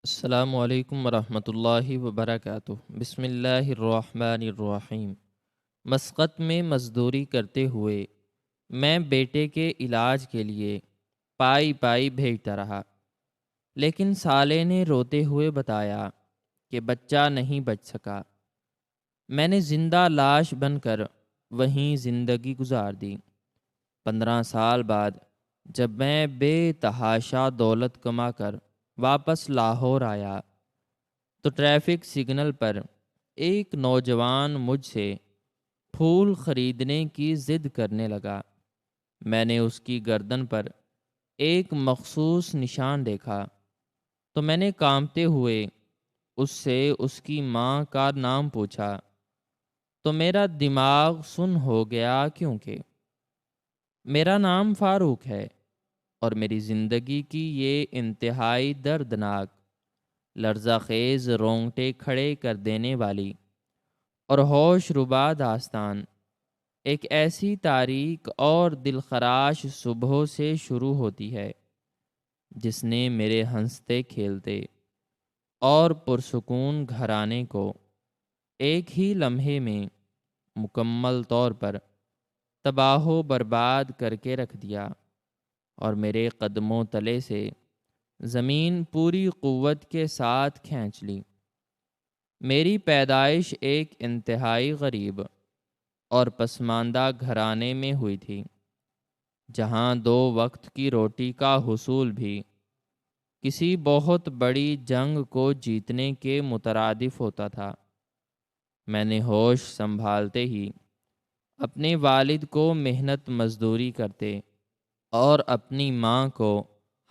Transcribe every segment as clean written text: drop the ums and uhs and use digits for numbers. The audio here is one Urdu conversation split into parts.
السلام علیکم ورحمۃ اللہ وبرکاتہ۔ بسم اللہ الرحمن الرحیم۔ مسقط میں مزدوری کرتے ہوئے میں بیٹے کے علاج کے لیے پائی پائی بھیجتا رہا، لیکن سالے نے روتے ہوئے بتایا کہ بچہ نہیں بچ سکا۔ میں نے زندہ لاش بن کر وہیں زندگی گزار دی۔ 15 سال بعد جب میں بے تحاشا دولت کما کر واپس لاہور آیا تو ٹریفک سگنل پر ایک نوجوان مجھ سے پھول خریدنے کی ضد کرنے لگا۔ میں نے اس کی گردن پر ایک مخصوص نشان دیکھا تو میں نے کانپتے ہوئے اس سے اس کی ماں کا نام پوچھا تو میرا دماغ سن ہو گیا، کیونکہ میرا نام فاروق ہے اور میری زندگی کی یہ انتہائی دردناک، لرزہ خیز، رونگٹے کھڑے کر دینے والی اور ہوش ربا داستان ایک ایسی تاریک اور دلخراش صبح سے شروع ہوتی ہے جس نے میرے ہنستے کھیلتے اور پرسکون گھرانے کو ایک ہی لمحے میں مکمل طور پر تباہ و برباد کر کے رکھ دیا، اور میرے قدموں تلے سے زمین پوری قوت کے ساتھ کھینچ لی۔ میری پیدائش ایک انتہائی غریب اور پسماندہ گھرانے میں ہوئی تھی، جہاں 2 وقت کی روٹی کا حصول بھی کسی بہت بڑی جنگ کو جیتنے کے مترادف ہوتا تھا۔ میں نے ہوش سنبھالتے ہی اپنے والد کو محنت مزدوری کرتے اور اپنی ماں کو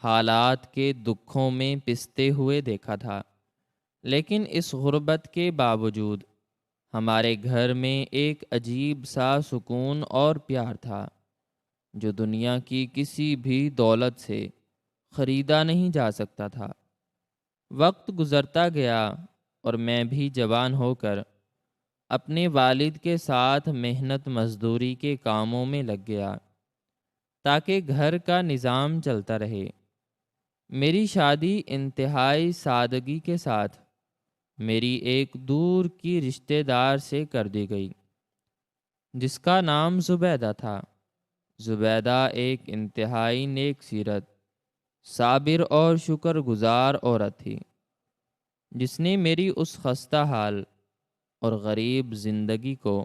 حالات کے دکھوں میں پستے ہوئے دیکھا تھا، لیکن اس غربت کے باوجود ہمارے گھر میں ایک عجیب سا سکون اور پیار تھا جو دنیا کی کسی بھی دولت سے خریدا نہیں جا سکتا تھا۔ وقت گزرتا گیا اور میں بھی جوان ہو کر اپنے والد کے ساتھ محنت مزدوری کے کاموں میں لگ گیا تاکہ گھر کا نظام چلتا رہے۔ میری شادی انتہائی سادگی کے ساتھ میری ایک دور کی رشتہ دار سے کر دی گئی، جس کا نام زبیدہ تھا۔ زبیدہ ایک انتہائی نیک سیرت، صابر اور شکر گزار عورت تھی، جس نے میری اس خستہ حال اور غریب زندگی کو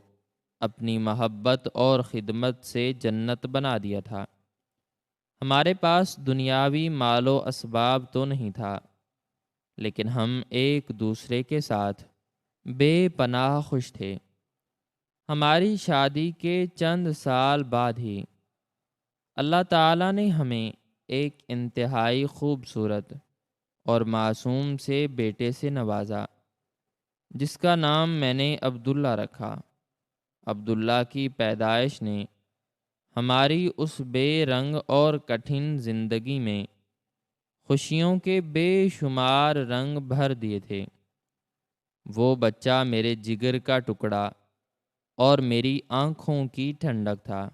اپنی محبت اور خدمت سے جنت بنا دیا تھا۔ ہمارے پاس دنیاوی مال و اسباب تو نہیں تھا، لیکن ہم ایک دوسرے کے ساتھ بے پناہ خوش تھے۔ ہماری شادی کے چند سال بعد ہی اللہ تعالیٰ نے ہمیں ایک انتہائی خوبصورت اور معصوم سے بیٹے سے نوازا، جس کا نام میں نے عبداللہ رکھا۔ عبداللہ کی پیدائش نے ہماری اس بے رنگ اور کٹھن زندگی میں خوشیوں کے بے شمار رنگ بھر دیے تھے۔ وہ بچہ میرے جگر کا ٹکڑا اور میری آنکھوں کی ٹھنڈک تھا۔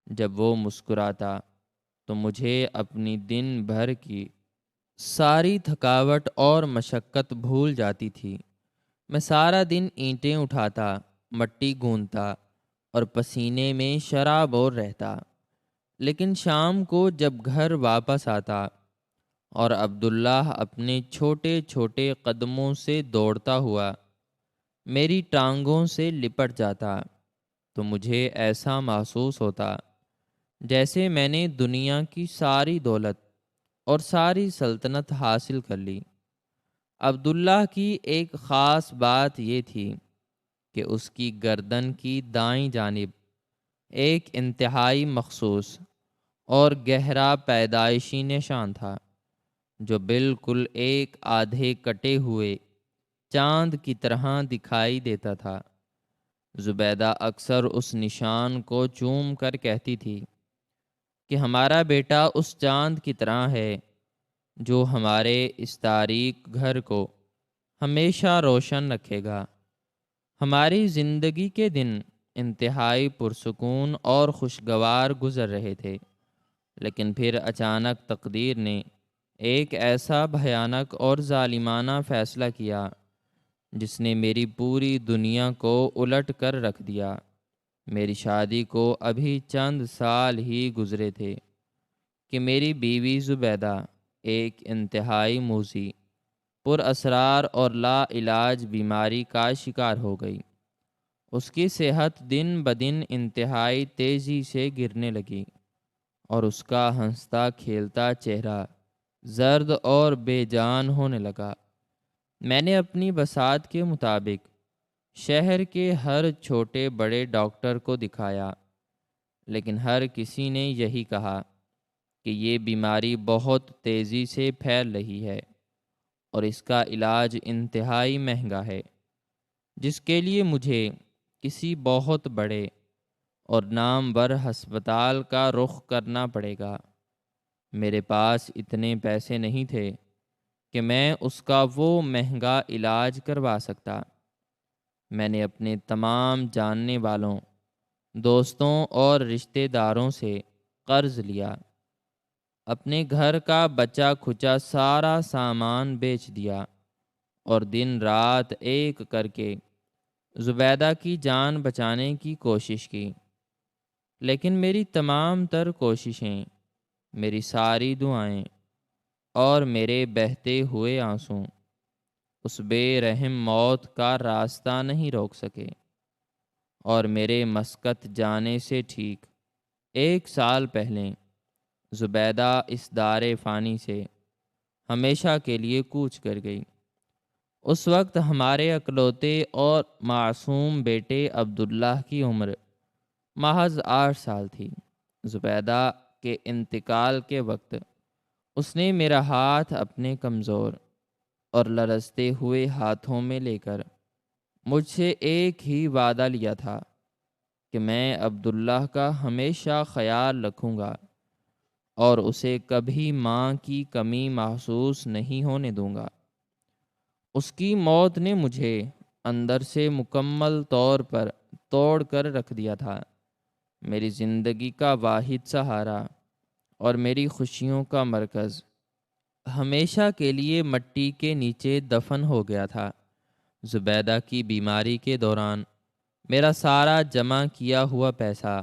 جب وہ مسکراتا تو مجھے اپنی دن بھر کی ساری تھکاوٹ اور مشقت بھول جاتی تھی۔ میں سارا دن اینٹیں اٹھاتا، مٹی گوندتا اور پسینے میں شرابور رہتا، لیکن شام کو جب گھر واپس آتا اور عبداللہ اپنے چھوٹے چھوٹے قدموں سے دوڑتا ہوا میری ٹانگوں سے لپٹ جاتا تو مجھے ایسا محسوس ہوتا جیسے میں نے دنیا کی ساری دولت اور ساری سلطنت حاصل کر لی۔ عبداللہ کی ایک خاص بات یہ تھی کہ اس کی گردن کی دائیں جانب ایک انتہائی مخصوص اور گہرا پیدائشی نشان تھا، جو بالکل ایک آدھے کٹے ہوئے چاند کی طرح دکھائی دیتا تھا۔ زبیدہ اکثر اس نشان کو چوم کر کہتی تھی کہ ہمارا بیٹا اس چاند کی طرح ہے جو ہمارے اس تاریک گھر کو ہمیشہ روشن رکھے گا۔ ہماری زندگی کے دن انتہائی پرسکون اور خوشگوار گزر رہے تھے، لیکن پھر اچانک تقدیر نے ایک ایسا بھیانک اور ظالمانہ فیصلہ کیا جس نے میری پوری دنیا کو الٹ کر رکھ دیا۔ میری شادی کو ابھی چند سال ہی گزرے تھے کہ میری بیوی زبیدہ ایک انتہائی موذی، پر اسرار اور لا علاج بیماری کا شکار ہو گئی۔ اس کی صحت دن بدن انتہائی تیزی سے گرنے لگی اور اس کا ہنستا کھیلتا چہرہ زرد اور بے جان ہونے لگا۔ میں نے اپنی بساط کے مطابق شہر کے ہر چھوٹے بڑے ڈاکٹر کو دکھایا، لیکن ہر کسی نے یہی کہا کہ یہ بیماری بہت تیزی سے پھیل رہی ہے اور اس کا علاج انتہائی مہنگا ہے، جس کے لیے مجھے کسی بہت بڑے اور نامور ہسپتال کا رخ کرنا پڑے گا۔ میرے پاس اتنے پیسے نہیں تھے کہ میں اس کا وہ مہنگا علاج کروا سکتا۔ میں نے اپنے تمام جاننے والوں، دوستوں اور رشتہ داروں سے قرض لیا، اپنے گھر کا بچا کھچا سارا سامان بیچ دیا اور دن رات ایک کر کے زبیدہ کی جان بچانے کی کوشش کی۔ لیکن میری تمام تر کوششیں، میری ساری دعائیں اور میرے بہتے ہوئے آنسوں اس بے رحم موت کا راستہ نہیں روک سکے، اور میرے مسقط جانے سے ٹھیک 1 سال پہلے زبیدہ اس دار فانی سے ہمیشہ کے لیے کوچ کر گئی۔ اس وقت ہمارے اکلوتے اور معصوم بیٹے عبداللہ کی عمر محض 8 سال تھی۔ زبیدہ کے انتقال کے وقت اس نے میرا ہاتھ اپنے کمزور اور لرزتے ہوئے ہاتھوں میں لے کر مجھ سے ایک ہی وعدہ لیا تھا کہ میں عبداللہ کا ہمیشہ خیال رکھوں گا اور اسے کبھی ماں کی کمی محسوس نہیں ہونے دوں گا۔ اس کی موت نے مجھے اندر سے مکمل طور پر توڑ کر رکھ دیا تھا۔ میری زندگی کا واحد سہارا اور میری خوشیوں کا مرکز ہمیشہ کے لیے مٹی کے نیچے دفن ہو گیا تھا۔ زبیدہ کی بیماری کے دوران میرا سارا جمع کیا ہوا پیسہ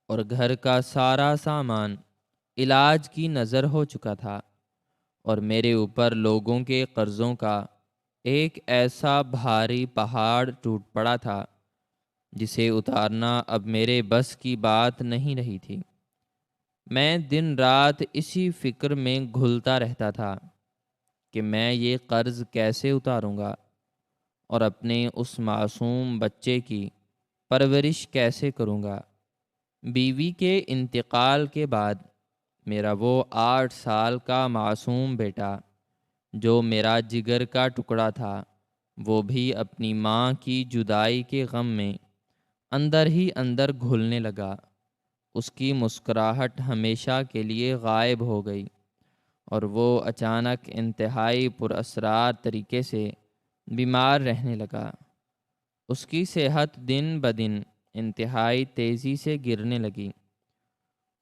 اور گھر کا سارا سامان علاج کی نظر ہو چکا تھا، اور میرے اوپر لوگوں کے قرضوں کا ایک ایسا بھاری پہاڑ ٹوٹ پڑا تھا جسے اتارنا اب میرے بس کی بات نہیں رہی تھی۔ میں دن رات اسی فکر میں گھلتا رہتا تھا کہ میں یہ قرض کیسے اتاروں گا اور اپنے اس معصوم بچے کی پرورش کیسے کروں گا۔ بیوی کے انتقال کے بعد میرا وہ 8 سال کا معصوم بیٹا جو میرا جگر کا ٹکڑا تھا، وہ بھی اپنی ماں کی جدائی کے غم میں اندر ہی اندر گھلنے لگا۔ اس کی مسکراہٹ ہمیشہ کے لیے غائب ہو گئی اور وہ اچانک انتہائی پر اسرار طریقے سے بیمار رہنے لگا۔ اس کی صحت دن بدن انتہائی تیزی سے گرنے لگی۔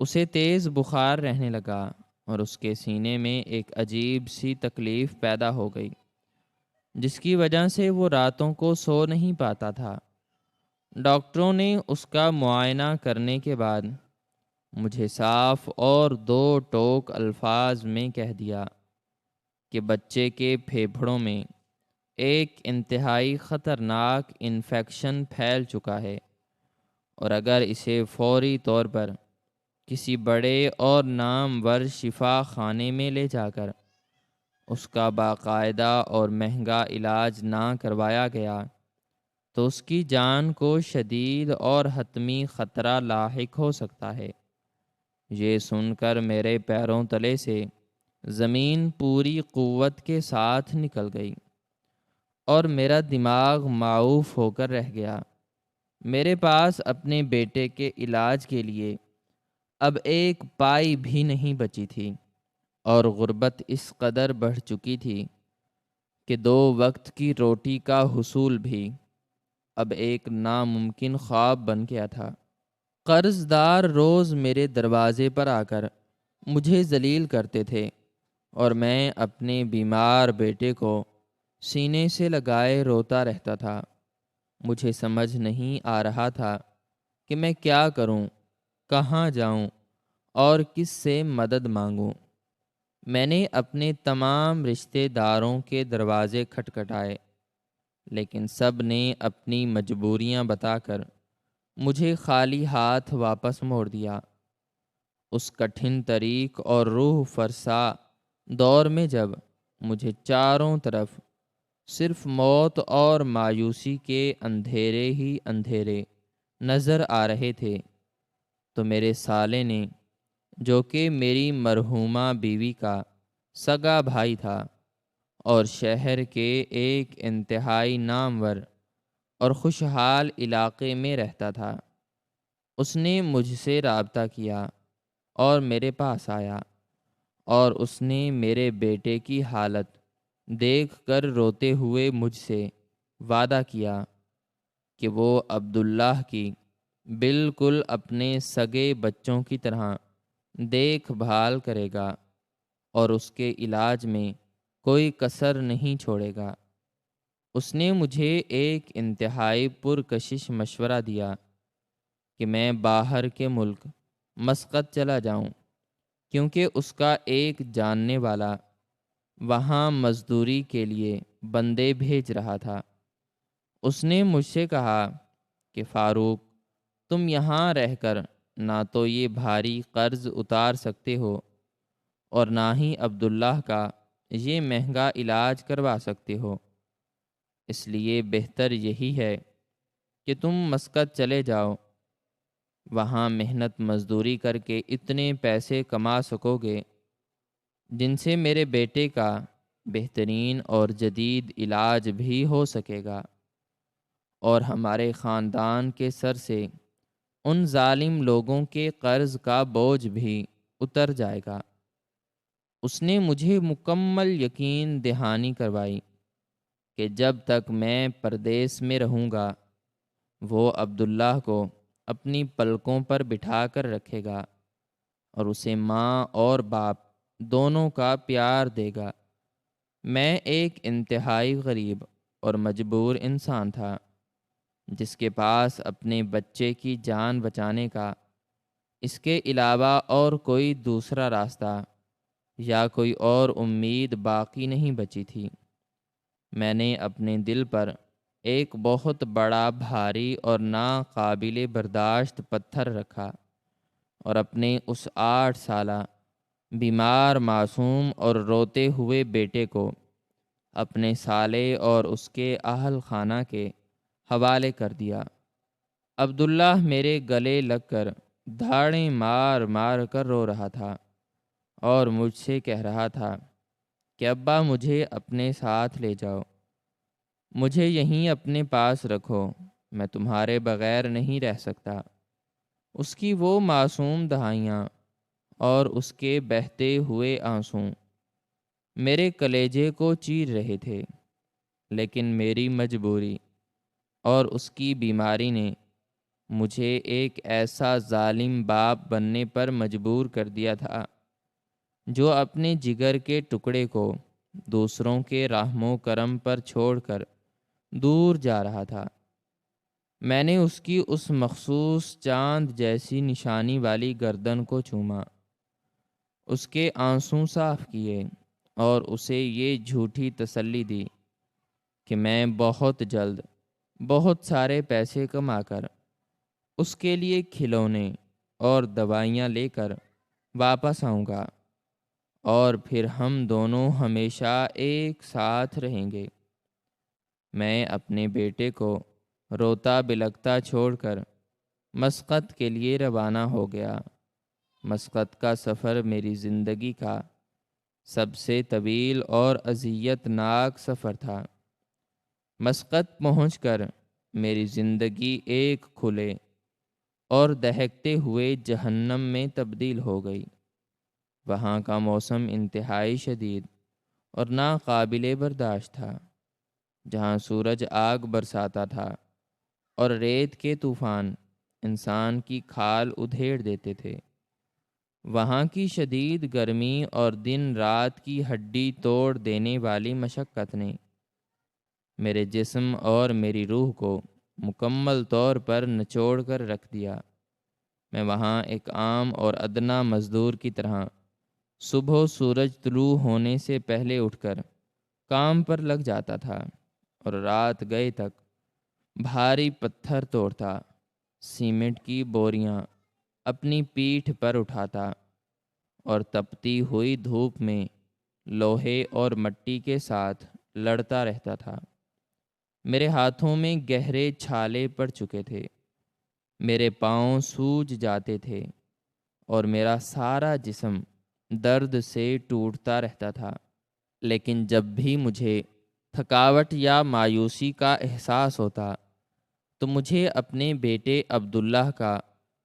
اسے تیز بخار رہنے لگا اور اس کے سینے میں ایک عجیب سی تکلیف پیدا ہو گئی، جس کی وجہ سے وہ راتوں کو سو نہیں پاتا تھا۔ ڈاکٹروں نے اس کا معائنہ کرنے کے بعد مجھے صاف اور 2 ٹوک الفاظ میں کہہ دیا کہ بچے کے پھیپھڑوں میں ایک انتہائی خطرناک انفیکشن پھیل چکا ہے، اور اگر اسے فوری طور پر کسی بڑے اور نامور شفا خانے میں لے جا کر اس کا باقاعدہ اور مہنگا علاج نہ کروایا گیا تو اس کی جان کو شدید اور حتمی خطرہ لاحق ہو سکتا ہے۔ یہ سن کر میرے پیروں تلے سے زمین پوری قوت کے ساتھ نکل گئی اور میرا دماغ معوف ہو کر رہ گیا۔ میرے پاس اپنے بیٹے کے علاج کے لیے اب 1 پائی بھی نہیں بچی تھی، اور غربت اس قدر بڑھ چکی تھی کہ 2 وقت کی روٹی کا حصول بھی اب ایک ناممکن خواب بن گیا تھا۔ قرض دار روز میرے دروازے پر آ کر مجھے ذلیل کرتے تھے اور میں اپنے بیمار بیٹے کو سینے سے لگائے روتا رہتا تھا۔ مجھے سمجھ نہیں آ رہا تھا کہ میں کیا کروں، کہاں جاؤں اور کس سے مدد مانگوں۔ میں نے اپنے تمام رشتہ داروں کے دروازے کھٹکھٹائے، لیکن سب نے اپنی مجبوریاں بتا کر مجھے خالی ہاتھ واپس موڑ دیا۔ اس کٹھن طریق اور روح فرسا دور میں جب مجھے چاروں طرف صرف موت اور مایوسی کے اندھیرے ہی اندھیرے نظر آ رہے تھے، تو میرے سالے نے، جو کہ میری مرحومہ بیوی کا سگا بھائی تھا اور شہر کے ایک انتہائی نامور اور خوشحال علاقے میں رہتا تھا، اس نے مجھ سے رابطہ کیا اور میرے پاس آیا، اور اس نے میرے بیٹے کی حالت دیکھ کر روتے ہوئے مجھ سے وعدہ کیا کہ وہ عبداللہ کی بالکل اپنے سگے بچوں کی طرح دیکھ بھال کرے گا اور اس کے علاج میں کوئی کسر نہیں چھوڑے گا۔ اس نے مجھے ایک انتہائی پرکشش مشورہ دیا کہ میں باہر کے ملک مسقط چلا جاؤں، کیونکہ اس کا ایک جاننے والا وہاں مزدوری کے لیے بندے بھیج رہا تھا۔ اس نے مجھ سے کہا کہ فاروق، تم یہاں رہ کر نہ تو یہ بھاری قرض اتار سکتے ہو اور نہ ہی عبداللہ کا یہ مہنگا علاج کروا سکتے ہو، اس لیے بہتر یہی ہے کہ تم مسقط چلے جاؤ۔ وہاں محنت مزدوری کر کے اتنے پیسے کما سکو گے جن سے میرے بیٹے کا بہترین اور جدید علاج بھی ہو سکے گا، اور ہمارے خاندان کے سر سے ان ظالم لوگوں کے قرض کا بوجھ بھی اتر جائے گا۔ اس نے مجھے مکمل یقین دہانی کروائی کہ جب تک میں پردیس میں رہوں گا، وہ عبداللہ کو اپنی پلکوں پر بٹھا کر رکھے گا اور اسے ماں اور باپ دونوں کا پیار دے گا۔ میں ایک انتہائی غریب اور مجبور انسان تھا، جس کے پاس اپنے بچے کی جان بچانے کا اس کے علاوہ اور کوئی دوسرا راستہ یا کوئی اور امید باقی نہیں بچی تھی۔ میں نے اپنے دل پر ایک بہت بڑا بھاری اور ناقابل برداشت پتھر رکھا اور اپنے اس 8 سالہ بیمار معصوم اور روتے ہوئے بیٹے کو اپنے سالے اور اس کے اہل خانہ کے حوالے کر دیا۔ عبداللہ میرے گلے لگ کر دھاڑیں مار مار کر رو رہا تھا اور مجھ سے کہہ رہا تھا کہ ابا مجھے اپنے ساتھ لے جاؤ، مجھے یہیں اپنے پاس رکھو، میں تمہارے بغیر نہیں رہ سکتا۔ اس کی وہ معصوم دہائیاں اور اس کے بہتے ہوئے آنسوں میرے کلیجے کو چیر رہے تھے، لیکن میری مجبوری اور اس کی بیماری نے مجھے ایک ایسا ظالم باپ بننے پر مجبور کر دیا تھا جو اپنے جگر کے ٹکڑے کو دوسروں کے رحم و کرم پر چھوڑ کر دور جا رہا تھا۔ میں نے اس کی اس مخصوص چاند جیسی نشانی والی گردن کو چوما، اس کے آنسوں صاف کیے اور اسے یہ جھوٹی تسلی دی کہ میں بہت جلد بہت سارے پیسے کما کر اس کے لیے کھلونے اور دوائیاں لے کر واپس آؤں گا، اور پھر ہم دونوں ہمیشہ ایک ساتھ رہیں گے۔ میں اپنے بیٹے کو روتا بلکتا چھوڑ کر مسقط کے لیے روانہ ہو گیا۔ مسقط کا سفر میری زندگی کا سب سے طویل اور اذیت ناک سفر تھا۔ مسقط پہنچ کر میری زندگی ایک کھلے اور دہکتے ہوئے جہنم میں تبدیل ہو گئی۔ وہاں کا موسم انتہائی شدید اور ناقابل برداشت تھا، جہاں سورج آگ برساتا تھا اور ریت کے طوفان انسان کی کھال ادھیڑ دیتے تھے۔ وہاں کی شدید گرمی اور دن رات کی ہڈی توڑ دینے والی مشقت نے میرے جسم اور میری روح کو مکمل طور پر نچوڑ کر رکھ دیا۔ میں وہاں ایک عام اور ادنیٰ مزدور کی طرح صبح سورج طلوع ہونے سے پہلے اٹھ کر کام پر لگ جاتا تھا اور رات گئے تک بھاری پتھر توڑتا، سیمنٹ کی بوریاں اپنی پیٹھ پر اٹھاتا اور تپتی ہوئی دھوپ میں لوہے اور مٹی کے ساتھ لڑتا رہتا تھا۔ میرے ہاتھوں میں گہرے چھالے پڑ چکے تھے، میرے پاؤں سوج جاتے تھے اور میرا سارا جسم درد سے ٹوٹتا رہتا تھا۔ لیکن جب بھی مجھے تھکاوٹ یا مایوسی کا احساس ہوتا تو مجھے اپنے بیٹے عبداللہ کا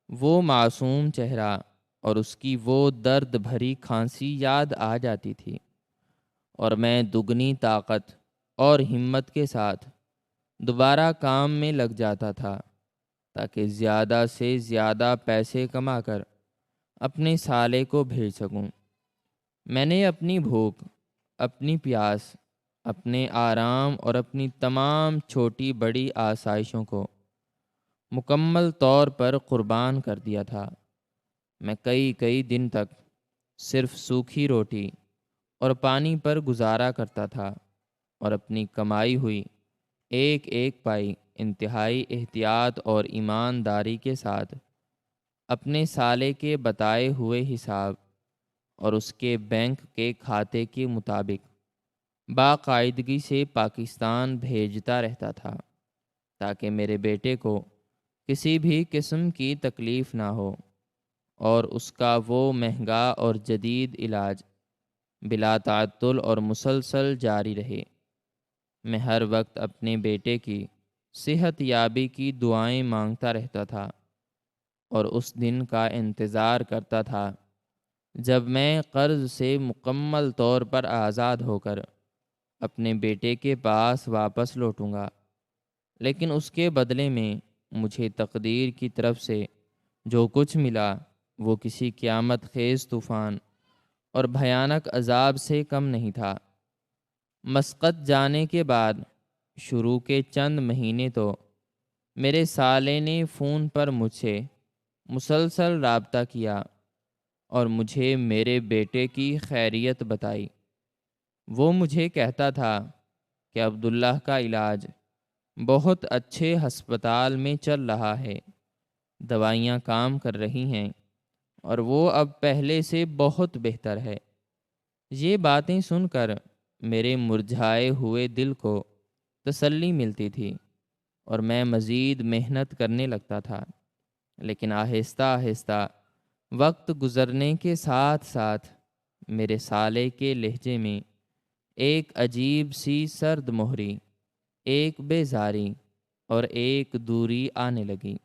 وہ معصوم چہرہ اور اس کی وہ درد بھری کھانسی یاد آ جاتی تھی، اور میں دگنی طاقت اور ہمت کے ساتھ دوبارہ کام میں لگ جاتا تھا تاکہ زیادہ سے زیادہ پیسے کما کر اپنے سالے کو بھیج سکوں۔ میں نے اپنی بھوک، اپنی پیاس، اپنے آرام اور اپنی تمام چھوٹی بڑی آسائشوں کو مکمل طور پر قربان کر دیا تھا۔ میں کئی دن تک صرف سوکھی روٹی اور پانی پر گزارا کرتا تھا اور اپنی کمائی ہوئی ایک ایک پائی انتہائی احتیاط اور ایمانداری کے ساتھ اپنے سالے کے بتائے ہوئے حساب اور اس کے بینک کے کھاتے کے مطابق باقاعدگی سے پاکستان بھیجتا رہتا تھا تاکہ میرے بیٹے کو کسی بھی قسم کی تکلیف نہ ہو اور اس کا وہ مہنگا اور جدید علاج بلا تعطل اور مسلسل جاری رہے۔ میں ہر وقت اپنے بیٹے کی صحت یابی کی دعائیں مانگتا رہتا تھا اور اس دن کا انتظار کرتا تھا جب میں قرض سے مکمل طور پر آزاد ہو کر اپنے بیٹے کے پاس واپس لوٹوں گا۔ لیکن اس کے بدلے میں مجھے تقدیر کی طرف سے جو کچھ ملا وہ کسی قیامت خیز طوفان اور بھیانک عذاب سے کم نہیں تھا۔ مسقط جانے کے بعد شروع کے چند مہینے تو میرے سالے نے فون پر مجھ سے مسلسل رابطہ کیا اور مجھے میرے بیٹے کی خیریت بتائی۔ وہ مجھے کہتا تھا کہ عبداللہ کا علاج بہت اچھے ہسپتال میں چل رہا ہے، دوائیاں کام کر رہی ہیں اور وہ اب پہلے سے بہت بہتر ہے۔ یہ باتیں سن کر میرے مرجھائے ہوئے دل کو تسلی ملتی تھی اور میں مزید محنت کرنے لگتا تھا۔ لیکن آہستہ آہستہ وقت گزرنے کے ساتھ ساتھ میرے سالے کے لہجے میں ایک عجیب سی سرد مہری، ایک بیزاری اور ایک دوری آنے لگی۔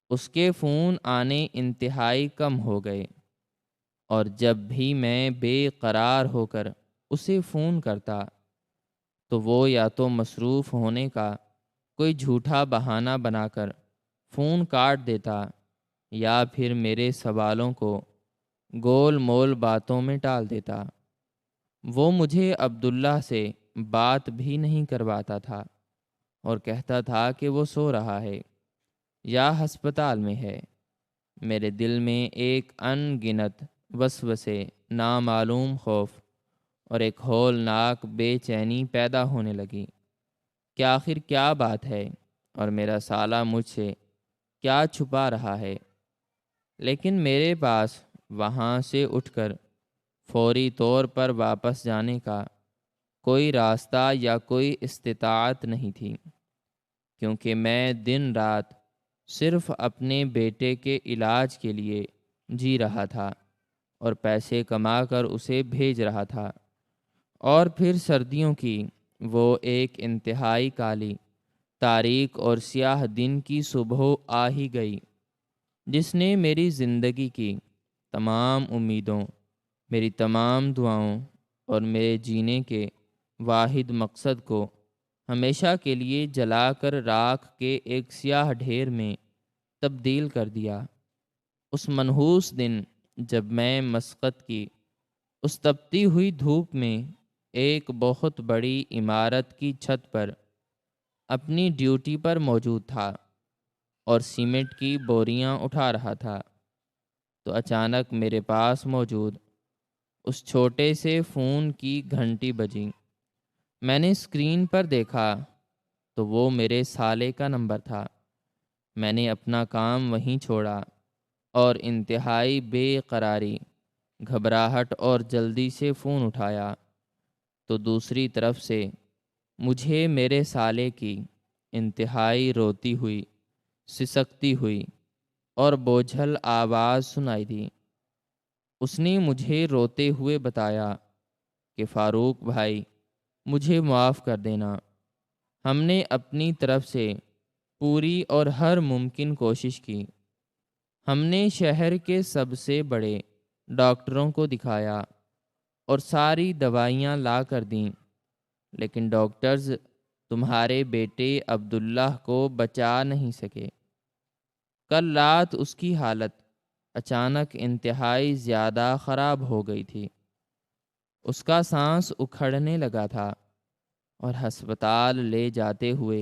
اس کے فون آنے انتہائی کم ہو گئے اور جب بھی میں بے قرار ہو کر اسے فون کرتا تو وہ یا تو مصروف ہونے کا کوئی جھوٹا بہانہ بنا کر فون کاٹ دیتا یا پھر میرے سوالوں کو گول مول باتوں میں ٹال دیتا۔ وہ مجھے عبداللہ سے بات بھی نہیں کرواتا تھا اور کہتا تھا کہ وہ سو رہا ہے یا ہسپتال میں ہے۔ میرے دل میں ایک ان گنت وسوسے، نامعلوم خوف اور ایک ہولناک بے چینی پیدا ہونے لگی کہ آخر کیا بات ہے اور میرا سالہ مجھ سے کیا چھپا رہا ہے۔ لیکن میرے پاس وہاں سے اٹھ کر فوری طور پر واپس جانے کا کوئی راستہ یا کوئی استطاعت نہیں تھی، کیونکہ میں دن رات صرف اپنے بیٹے کے علاج کے لیے جی رہا تھا اور پیسے کما کر اسے بھیج رہا تھا۔ اور پھر سردیوں کی وہ ایک انتہائی کالی، تاریک اور سیاہ دن کی صبح آ ہی گئی جس نے میری زندگی کی تمام امیدوں، میری تمام دعاؤں اور میرے جینے کے واحد مقصد کو ہمیشہ کے لیے جلا کر راکھ کے ایک سیاہ ڈھیر میں تبدیل کر دیا۔ اس منحوس دن جب میں مسقط کی اس تپتی ہوئی دھوپ میں ایک بہت بڑی عمارت کی چھت پر اپنی ڈیوٹی پر موجود تھا اور سیمنٹ کی بوریاں اٹھا رہا تھا، تو اچانک میرے پاس موجود اس چھوٹے سے فون کی گھنٹی بجی۔ میں نے اسکرین پر دیکھا تو وہ میرے سالے کا نمبر تھا۔ میں نے اپنا کام وہیں چھوڑا اور انتہائی بے قراری، گھبراہٹ اور جلدی سے فون اٹھایا، تو دوسری طرف سے مجھے میرے سالے کی انتہائی روتی ہوئی، سسکتی ہوئی اور بوجھل آواز سنائی دی۔ اس نے مجھے روتے ہوئے بتایا کہ فاروق بھائی، مجھے معاف کر دینا، ہم نے اپنی طرف سے پوری اور ہر ممکن کوشش کی۔ ہم نے شہر کے سب سے بڑے ڈاکٹروں کو دکھایا اور ساری دوائیاں لا کر دیں، لیکن ڈاکٹرز تمہارے بیٹے عبداللہ کو بچا نہیں سکے۔ کل رات اس کی حالت اچانک انتہائی زیادہ خراب ہو گئی تھی۔ اس کا سانس اکھڑنے لگا تھا اور ہسپتال لے جاتے ہوئے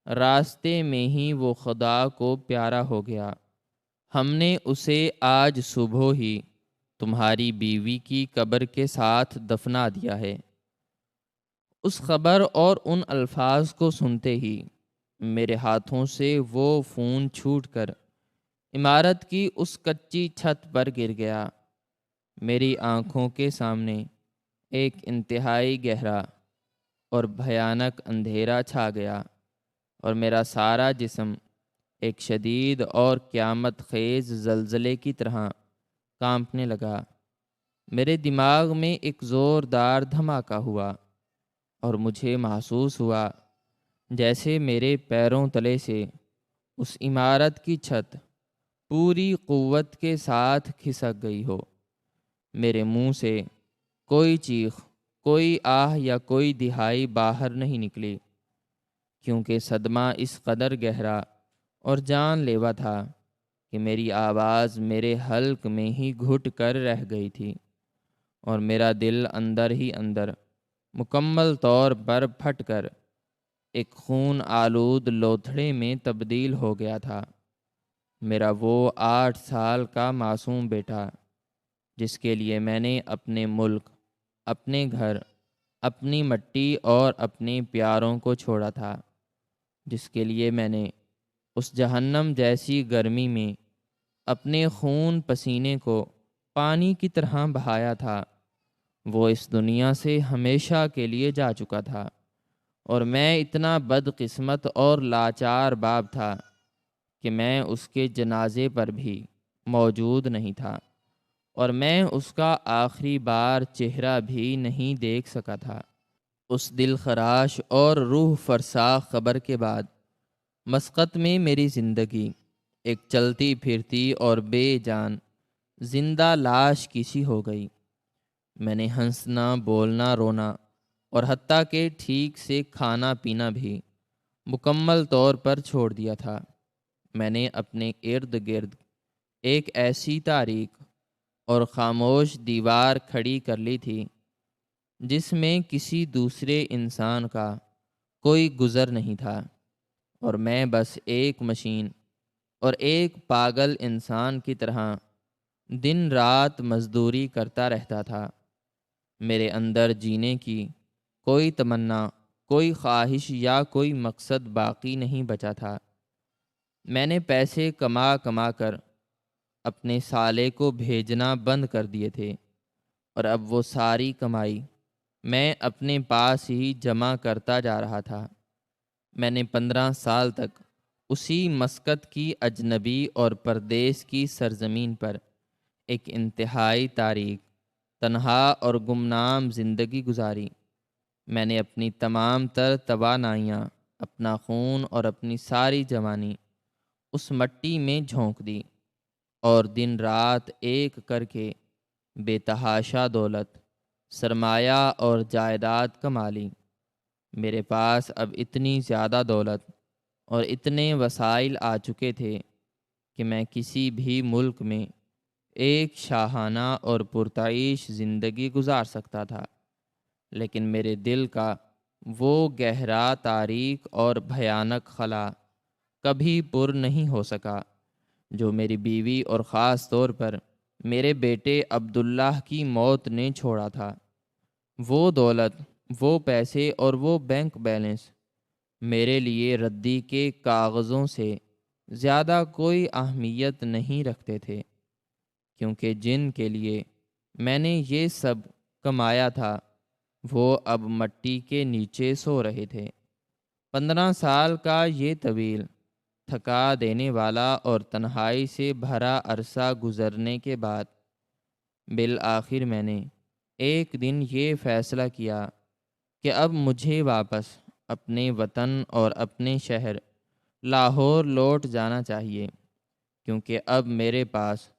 راستے میں ہی وہ خدا کو پیارا ہو گیا۔ ہم نے اسے آج صبح ہی تمہاری بیوی کی قبر کے ساتھ دفنا دیا ہے۔ اس خبر اور ان الفاظ کو سنتے ہی میرے ہاتھوں سے وہ فون چھوٹ کر عمارت کی اس کچی چھت پر گر گیا۔ میری آنکھوں کے سامنے ایک انتہائی گہرا اور بھیانک اندھیرا چھا گیا اور میرا سارا جسم ایک شدید اور قیامت خیز زلزلے کی طرح کانپنے لگا۔ میرے دماغ میں ایک زوردار دھماکہ ہوا اور مجھے محسوس ہوا جیسے میرے پیروں تلے سے اس عمارت کی چھت پوری قوت کے ساتھ کھسک گئی ہو۔ میرے منہ سے کوئی چیخ، کوئی آہ یا کوئی دہائی باہر نہیں نکلی، کیونکہ صدمہ اس قدر گہرا اور جان لیوا تھا کہ میری آواز میرے حلق میں ہی گھٹ کر رہ گئی تھی اور میرا دل اندر ہی اندر مکمل طور پر پھٹ کر ایک خون آلود لوتھڑے میں تبدیل ہو گیا تھا۔ میرا وہ 8 سال کا معصوم بیٹا، جس کے لیے میں نے اپنے ملک، اپنے گھر، اپنی مٹی اور اپنے پیاروں کو چھوڑا تھا، جس کے لیے میں نے اس جہنم جیسی گرمی میں اپنے خون پسینے کو پانی کی طرح بہایا تھا، وہ اس دنیا سے ہمیشہ کے لیے جا چکا تھا، اور میں اتنا بدقسمت اور لاچار باپ تھا کہ میں اس کے جنازے پر بھی موجود نہیں تھا، اور میں اس کا آخری بار چہرہ بھی نہیں دیکھ سکا تھا۔ اس دل خراش اور روح فرسا خبر کے بعد مسقط میں میری زندگی ایک چلتی پھرتی اور بے جان زندہ لاش کی سی ہو گئی۔ میں نے ہنسنا، بولنا، رونا اور حتیٰ کہ ٹھیک سے کھانا پینا بھی مکمل طور پر چھوڑ دیا تھا۔ میں نے اپنے ارد گرد ایک ایسی تاریک اور خاموش دیوار کھڑی کر لی تھی جس میں کسی دوسرے انسان کا کوئی گزر نہیں تھا، اور میں بس ایک مشین اور ایک پاگل انسان کی طرح دن رات مزدوری کرتا رہتا تھا۔ میرے اندر جینے کی کوئی تمنا، کوئی خواہش یا کوئی مقصد باقی نہیں بچا تھا۔ میں نے پیسے کما کما کر اپنے سالے کو بھیجنا بند کر دیے تھے، اور اب وہ ساری کمائی میں اپنے پاس ہی جمع کرتا جا رہا تھا۔ میں نے 15 سال تک اسی مسقط کی اجنبی اور پردیس کی سرزمین پر ایک انتہائی تاریک، تنہا اور گمنام زندگی گزاری۔ میں نے اپنی تمام تر توانائیاں، اپنا خون اور اپنی ساری جوانی اس مٹی میں جھونک دی، اور دن رات ایک کر کے بے تحاشا دولت، سرمایہ اور جائیداد کما لی۔ میرے پاس اب اتنی زیادہ دولت اور اتنے وسائل آ چکے تھے کہ میں کسی بھی ملک میں ایک شاہانہ اور پرتعیش زندگی گزار سکتا تھا، لیکن میرے دل کا وہ گہرا، تاریک اور بھیانک خلا کبھی پر نہیں ہو سکا جو میری بیوی اور خاص طور پر میرے بیٹے عبداللہ کی موت نے چھوڑا تھا۔ وہ دولت، وہ پیسے اور وہ بینک بیلنس میرے لیے ردی کے کاغذوں سے زیادہ کوئی اہمیت نہیں رکھتے تھے، کیونکہ جن کے لیے میں نے یہ سب کمایا تھا وہ اب مٹی کے نیچے سو رہے تھے۔ 15 سال کا یہ طویل، تھکا دینے والا اور تنہائی سے بھرا عرصہ گزرنے کے بعد بالآخر میں نے ایک دن یہ فیصلہ کیا کہ اب مجھے واپس اپنے وطن اور اپنے شہر لاہور لوٹ جانا چاہیے، کیونکہ اب میرے پاس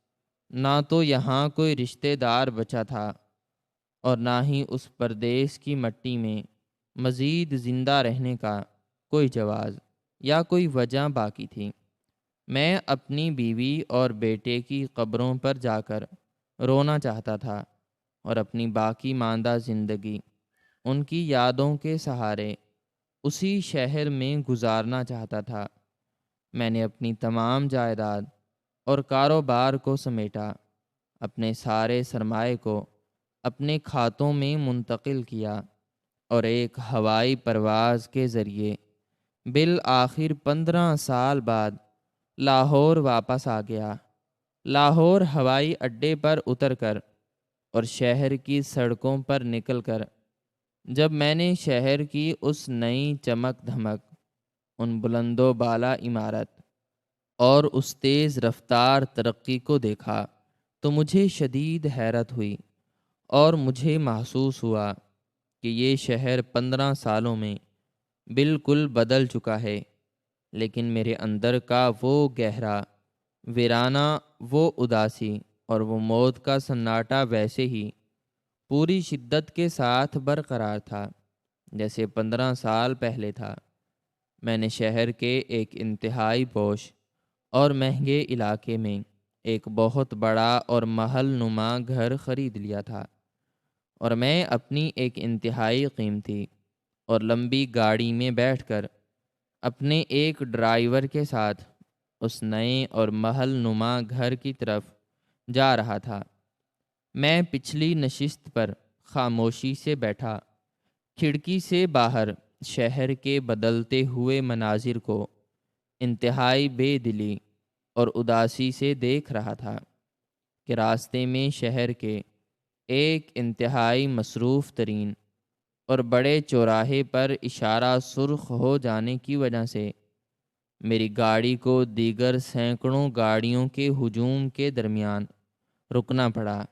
نہ تو یہاں کوئی رشتہ دار بچا تھا اور نہ ہی اس پردیس کی مٹی میں مزید زندہ رہنے کا کوئی جواز یا کوئی وجہ باقی تھی۔ میں اپنی بیوی اور بیٹے کی قبروں پر جا کر رونا چاہتا تھا اور اپنی باقی ماندہ زندگی ان کی یادوں کے سہارے اسی شہر میں گزارنا چاہتا تھا۔ میں نے اپنی تمام جائیداد اور کاروبار کو سمیٹا، اپنے سارے سرمائے کو اپنے کھاتوں میں منتقل کیا اور ایک ہوائی پرواز کے ذریعے بالآخر 15 سال بعد لاہور واپس آ گیا۔ لاہور ہوائی اڈے پر اتر کر اور شہر کی سڑکوں پر نکل کر جب میں نے شہر کی اس نئی چمک دھمک، ان بلند و بالا عمارت اور اس تیز رفتار ترقی کو دیکھا تو مجھے شدید حیرت ہوئی اور مجھے محسوس ہوا کہ یہ شہر 15 سالوں میں بالکل بدل چکا ہے، لیکن میرے اندر کا وہ گہرا ویرانہ، وہ اداسی اور وہ موت کا سناٹا ویسے ہی پوری شدت کے ساتھ برقرار تھا جیسے 15 سال پہلے تھا۔ میں نے شہر کے ایک انتہائی پوش اور مہنگے علاقے میں ایک بہت بڑا اور محل نما گھر خرید لیا تھا، اور میں اپنی ایک انتہائی قیمتی اور لمبی گاڑی میں بیٹھ کر اپنے ایک ڈرائیور کے ساتھ اس نئے اور محل نما گھر کی طرف جا رہا تھا۔ میں پچھلی نشست پر خاموشی سے بیٹھا، کھڑکی سے باہر شہر کے بدلتے ہوئے مناظر کو انتہائی بے دلی اور اداسی سے دیکھ رہا تھا کہ راستے میں شہر کے ایک انتہائی مصروف ترین اور بڑے چوراہے پر اشارہ سرخ ہو جانے کی وجہ سے میری گاڑی کو دیگر سینکڑوں گاڑیوں کے ہجوم کے درمیان رکنا پڑا۔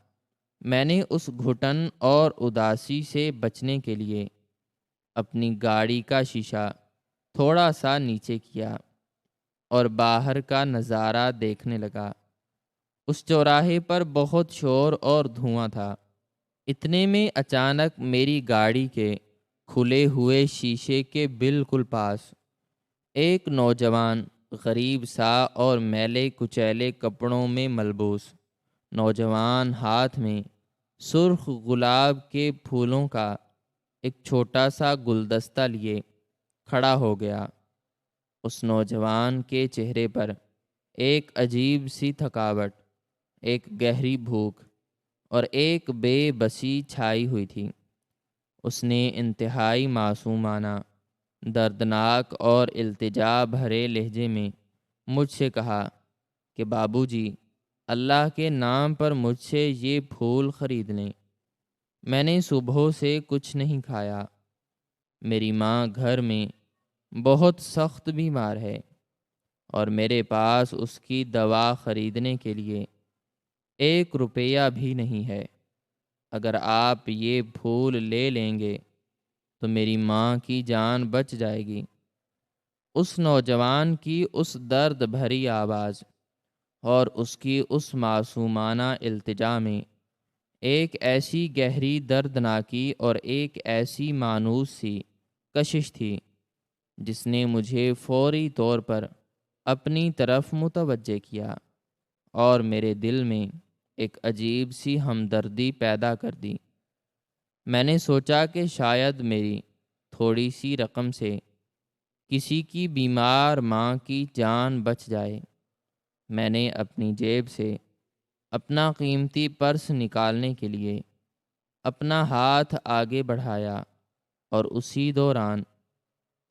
میں نے اس گھٹن اور اداسی سے بچنے کے لیے اپنی گاڑی کا شیشہ تھوڑا سا نیچے کیا اور باہر کا نظارہ دیکھنے لگا۔ اس چوراہے پر بہت شور اور دھواں تھا۔ اتنے میں اچانک میری گاڑی کے کھلے ہوئے شیشے کے بالکل پاس ایک نوجوان، غریب سا اور میلے کچیلے کپڑوں میں ملبوس نوجوان ہاتھ میں سرخ گلاب کے پھولوں کا ایک چھوٹا سا گلدستہ لیے کھڑا ہو گیا۔ اس نوجوان کے چہرے پر ایک عجیب سی تھکاوٹ، ایک گہری بھوک اور ایک بے بسی چھائی ہوئی تھی۔ اس نے انتہائی معصومانہ، دردناک اور التجا بھرے لہجے میں مجھ سے کہا کہ بابو جی، اللہ کے نام پر مجھ سے یہ پھول خرید لیں۔ میں نے صبح سے کچھ نہیں کھایا۔ میری ماں گھر میں بہت سخت بیمار ہے اور میرے پاس اس کی دوا خریدنے کے لیے 1 روپیہ بھی نہیں ہے۔ اگر آپ یہ پھول لے لیں گے تو میری ماں کی جان بچ جائے گی۔ اس نوجوان کی اس درد بھری آواز اور اس کی اس معصومانہ التجا میں ایک ایسی گہری دردناکی اور ایک ایسی مانوس سی کشش تھی جس نے مجھے فوری طور پر اپنی طرف متوجہ کیا اور میرے دل میں ایک عجیب سی ہمدردی پیدا کر دی۔ میں نے سوچا کہ شاید میری تھوڑی سی رقم سے کسی کی بیمار ماں کی جان بچ جائے۔ میں نے اپنی جیب سے اپنا قیمتی پرس نکالنے کے لیے اپنا ہاتھ آگے بڑھایا، اور اسی دوران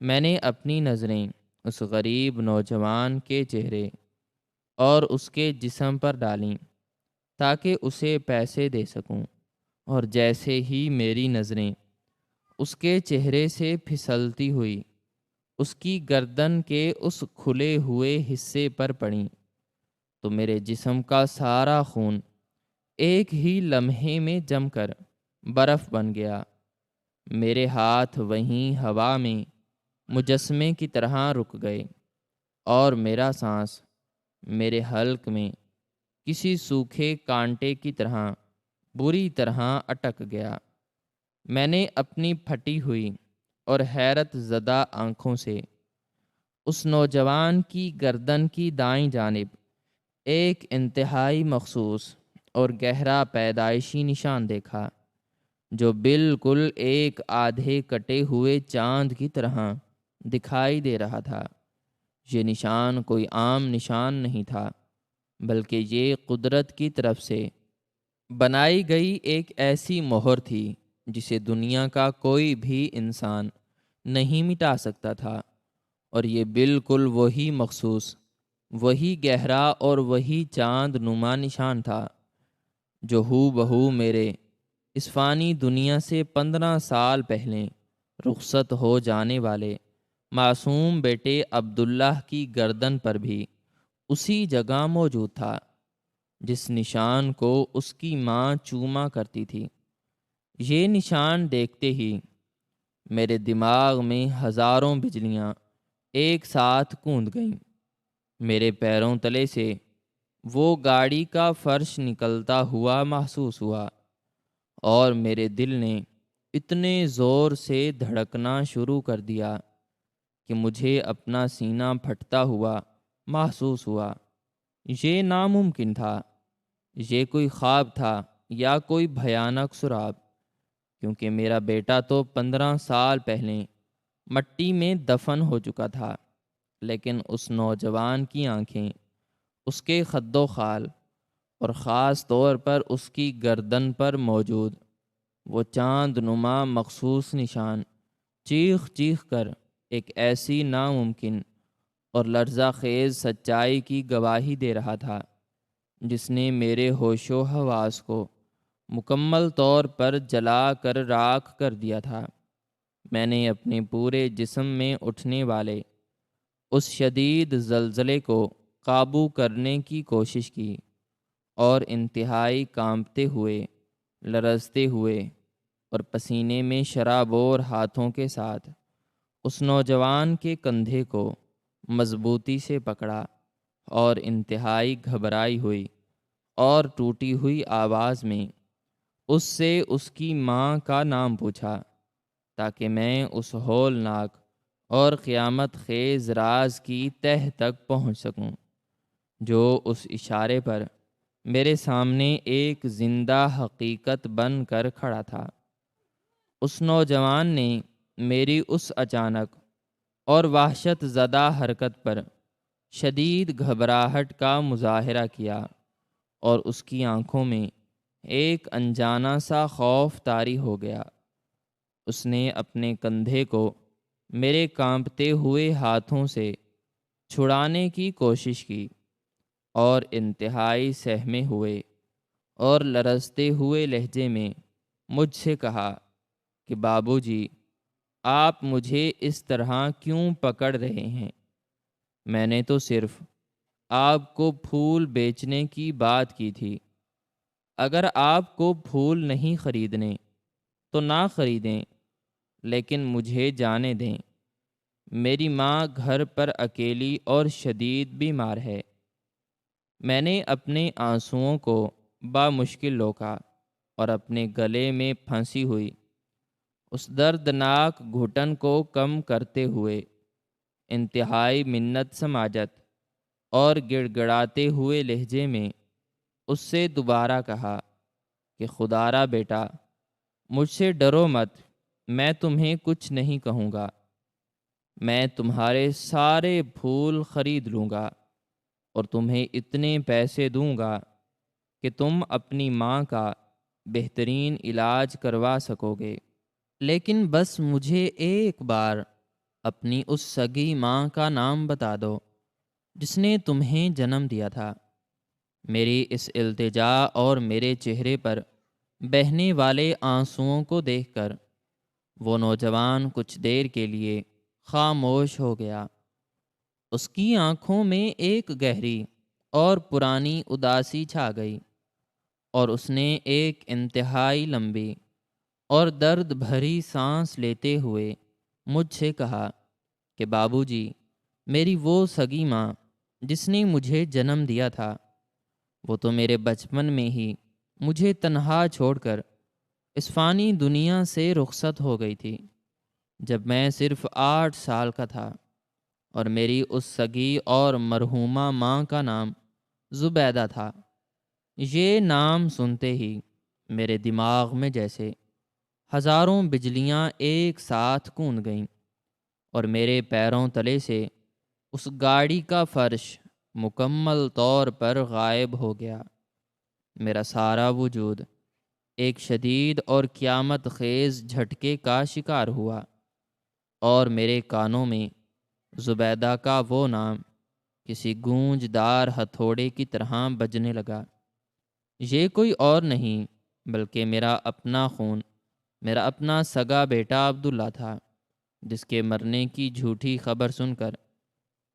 میں نے اپنی نظریں اس غریب نوجوان کے چہرے اور اس کے جسم پر ڈالیں تاکہ اسے پیسے دے سکوں، اور جیسے ہی میری نظریں اس کے چہرے سے پھسلتی ہوئی اس کی گردن کے اس کھلے ہوئے حصے پر پڑیں تو میرے جسم کا سارا خون ایک ہی لمحے میں جم کر برف بن گیا۔ میرے ہاتھ وہیں ہوا میں مجسمے کی طرح رک گئے، اور میرا سانس میرے حلق میں کسی سوکھے کانٹے کی طرح بری طرح اٹک گیا۔ میں نے اپنی پھٹی ہوئی اور حیرت زدہ آنکھوں سے اس نوجوان کی گردن کی دائیں جانب ایک انتہائی مخصوص اور گہرا پیدائشی نشان دیکھا، جو بالکل ایک آدھے کٹے ہوئے چاند کی طرح دکھائی دے رہا تھا۔ یہ نشان کوئی عام نشان نہیں تھا، بلکہ یہ قدرت کی طرف سے بنائی گئی ایک ایسی مہر تھی جسے دنیا کا کوئی بھی انسان نہیں مٹا سکتا تھا، اور یہ بالکل وہی مخصوص، وہی گہرا اور وہی چاند نما نشان تھا جو ہو بہو میرے اس فانی دنیا سے 15 سال پہلے رخصت ہو جانے والے معصوم بیٹے عبداللہ کی گردن پر بھی اسی جگہ موجود تھا، جس نشان کو اس کی ماں چوما کرتی تھی۔ یہ نشان دیکھتے ہی میرے دماغ میں ہزاروں بجلیاں ایک ساتھ گوند گئیں۔ میرے پیروں تلے سے وہ گاڑی کا فرش نکلتا ہوا محسوس ہوا، اور میرے دل نے اتنے زور سے دھڑکنا شروع کر دیا کہ مجھے اپنا سینہ پھٹتا ہوا محسوس ہوا۔ یہ ناممکن تھا، یہ کوئی خواب تھا یا کوئی بھیانک سراب، کیونکہ میرا بیٹا تو 15 سال پہلے مٹی میں دفن ہو چکا تھا، لیکن اس نوجوان کی آنکھیں، اس کے خد و خال، اور خاص طور پر اس کی گردن پر موجود وہ چاند نما مخصوص نشان چیخ چیخ کر ایک ایسی ناممکن اور لرزہ خیز سچائی کی گواہی دے رہا تھا جس نے میرے ہوش و حواس کو مکمل طور پر جلا کر راکھ کر دیا تھا۔ میں نے اپنے پورے جسم میں اٹھنے والے اس شدید زلزلے کو قابو کرنے کی کوشش کی، اور انتہائی کانپتے ہوئے، لرزتے ہوئے اور پسینے میں شرابور ہاتھوں کے ساتھ اس نوجوان کے کندھے کو مضبوطی سے پکڑا، اور انتہائی گھبرائی ہوئی اور ٹوٹی ہوئی آواز میں اس سے اس کی ماں کا نام پوچھا، تاکہ میں اس ہولناک اور قیامت خیز راز کی تہ تک پہنچ سکوں، جو اس اشارے پر میرے سامنے ایک زندہ حقیقت بن کر کھڑا تھا۔ اس نوجوان نے میری اس اچانک اور وحشت زدہ حرکت پر شدید گھبراہٹ کا مظاہرہ کیا، اور اس کی آنکھوں میں ایک انجانا سا خوف طاری ہو گیا۔ اس نے اپنے کندھے کو میرے کانپتے ہوئے ہاتھوں سے چھڑانے کی کوشش کی، اور انتہائی سہمے ہوئے اور لرزتے ہوئے لہجے میں مجھ سے کہا کہ بابو جی، آپ مجھے اس طرح کیوں پکڑ رہے ہیں؟ میں نے تو صرف آپ کو پھول بیچنے کی بات کی تھی۔ اگر آپ کو پھول نہیں خریدنے تو نہ خریدیں، لیکن مجھے جانے دیں۔ میری ماں گھر پر اکیلی اور شدید بیمار ہے۔ میں نے اپنے آنسوؤں کو بامشکل روکا، اور اپنے گلے میں پھنسی ہوئی اس دردناک گھٹن کو کم کرتے ہوئے انتہائی منت سماجت اور گڑ گڑاتے ہوئے لہجے میں اس سے دوبارہ کہا کہ خدارا بیٹا، مجھ سے ڈرو مت، میں تمہیں کچھ نہیں کہوں گا، میں تمہارے سارے پھول خرید لوں گا اور تمہیں اتنے پیسے دوں گا کہ تم اپنی ماں کا بہترین علاج کروا سکو گے، لیکن بس مجھے ایک بار اپنی اس سگی ماں کا نام بتا دو جس نے تمہیں جنم دیا تھا۔ میری اس التجا اور میرے چہرے پر بہنے والے آنسوؤں کو دیکھ کر وہ نوجوان کچھ دیر کے لیے خاموش ہو گیا۔ اس کی آنکھوں میں ایک گہری اور پرانی اداسی چھا گئی، اور اس نے ایک انتہائی لمبی اور درد بھری سانس لیتے ہوئے مجھ سے کہا کہ بابو جی، میری وہ سگی ماں جس نے مجھے جنم دیا تھا، وہ تو میرے بچپن میں ہی مجھے تنہا چھوڑ کر اس فانی دنیا سے رخصت ہو گئی تھی، جب میں صرف 8 سال کا تھا، اور میری اس سگی اور مرحومہ ماں کا نام زبیدہ تھا۔ یہ نام سنتے ہی میرے دماغ میں جیسے ہزاروں بجلیاں ایک ساتھ گونج گئیں، اور میرے پیروں تلے سے اس گاڑی کا فرش مکمل طور پر غائب ہو گیا۔ میرا سارا وجود ایک شدید اور قیامت خیز جھٹکے کا شکار ہوا، اور میرے کانوں میں زبیدہ کا وہ نام کسی گونجدار ہتھوڑے کی طرح بجنے لگا۔ یہ کوئی اور نہیں بلکہ میرا اپنا خون، میرا اپنا سگا بیٹا عبداللہ تھا، جس کے مرنے کی جھوٹی خبر سن کر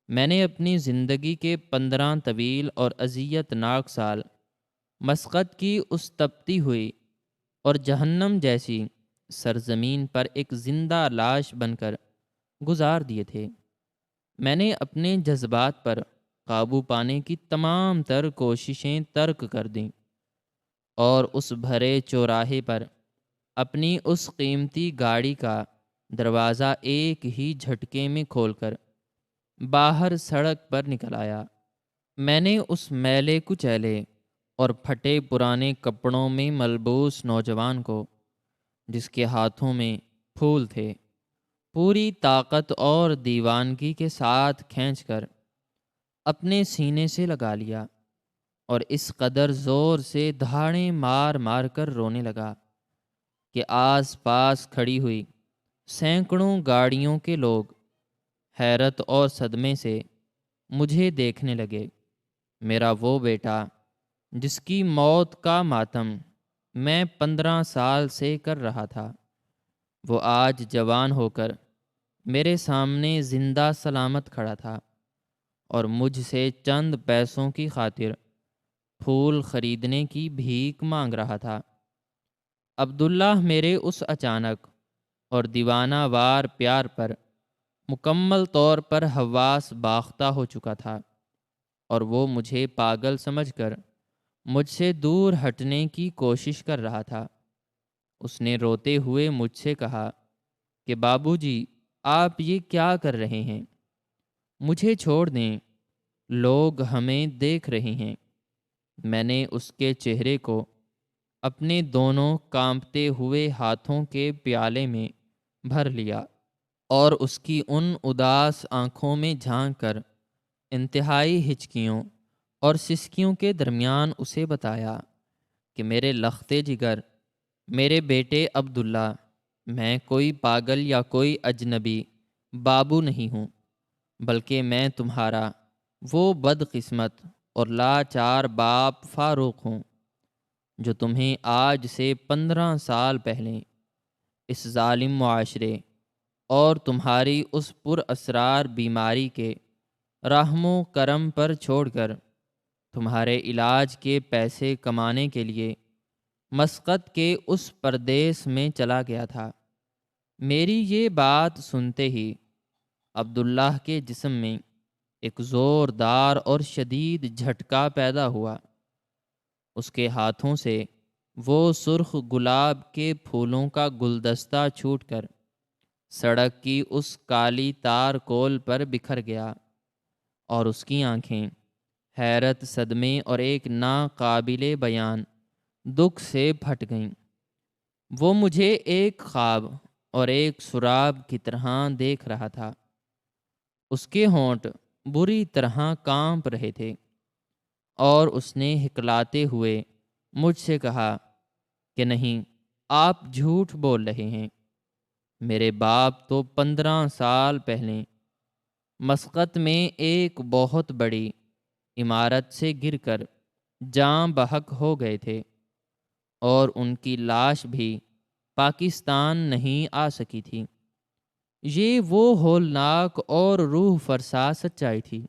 میں نے اپنی زندگی کے 15 طویل اور اذیت ناک سال مسقط کی اس تپتی ہوئی اور جہنم جیسی سرزمین پر ایک زندہ لاش بن کر گزار دیے تھے۔ میں نے اپنے جذبات پر قابو پانے کی تمام تر کوششیں ترک کر دیں، اور اس بھرے چوراہے پر اپنی اس قیمتی گاڑی کا دروازہ ایک ہی جھٹکے میں کھول کر باہر سڑک پر نکل آیا۔ میں نے اس میلے کچیلے اور پھٹے پرانے کپڑوں میں ملبوس نوجوان کو، جس کے ہاتھوں میں پھول تھے، پوری طاقت اور دیوانگی کے ساتھ کھینچ کر اپنے سینے سے لگا لیا، اور اس قدر زور سے دھاڑیں مار مار کر رونے لگا کہ آس پاس کھڑی ہوئی سینکڑوں گاڑیوں کے لوگ حیرت اور صدمے سے مجھے دیکھنے لگے۔ میرا وہ بیٹا جس کی موت کا ماتم میں 15 سال سے کر رہا تھا، وہ آج جوان ہو کر میرے سامنے زندہ سلامت کھڑا تھا، اور مجھ سے چند پیسوں کی خاطر پھول خریدنے کی بھیک مانگ رہا تھا۔ عبداللہ میرے اس اچانک اور دیوانہ وار پیار پر مکمل طور پر حواس باختہ ہو چکا تھا، اور وہ مجھے پاگل سمجھ کر مجھ سے دور ہٹنے کی کوشش کر رہا تھا۔ اس نے روتے ہوئے مجھ سے کہا کہ بابو جی، آپ یہ کیا کر رہے ہیں؟ مجھے چھوڑ دیں، لوگ ہمیں دیکھ رہے ہیں۔ میں نے اس کے چہرے کو اپنے دونوں کانپتے ہوئے ہاتھوں کے پیالے میں بھر لیا، اور اس کی ان اداس آنکھوں میں جھانک کر انتہائی ہچکیوں اور سسکیوں کے درمیان اسے بتایا کہ میرے لختے جگر، میرے بیٹے عبداللہ، میں کوئی پاگل یا کوئی اجنبی بابو نہیں ہوں، بلکہ میں تمہارا وہ بدقسمت اور لاچار باپ فاروق ہوں جو تمہیں آج سے 15 سال پہلے اس ظالم معاشرے اور تمہاری اس پر اسرار بیماری کے رحم و کرم پر چھوڑ کر تمہارے علاج کے پیسے کمانے کے لیے مسقط کے اس پردیس میں چلا گیا تھا۔ میری یہ بات سنتے ہی عبداللہ کے جسم میں ایک زوردار اور شدید جھٹکا پیدا ہوا۔ اس کے ہاتھوں سے وہ سرخ گلاب کے پھولوں کا گلدستہ چھوٹ کر سڑک کی اس کالی تار کول پر بکھر گیا، اور اس کی آنکھیں حیرت، صدمے اور ایک ناقابل بیان دکھ سے پھٹ گئیں۔ وہ مجھے ایک خواب اور ایک سراب کی طرح دیکھ رہا تھا۔ اس کے ہونٹ بری طرح کانپ رہے تھے اور اس نے ہکلاتے ہوئے مجھ سے کہا کہ نہیں، آپ جھوٹ بول رہے ہیں۔ میرے باپ تو 15 سال پہلے مسقط میں ایک بہت بڑی عمارت سے گر کر جاں بحق ہو گئے تھے، اور ان کی لاش بھی پاکستان نہیں آ سکی تھی۔ یہ وہ ہولناک اور روح فرسا سچائی تھی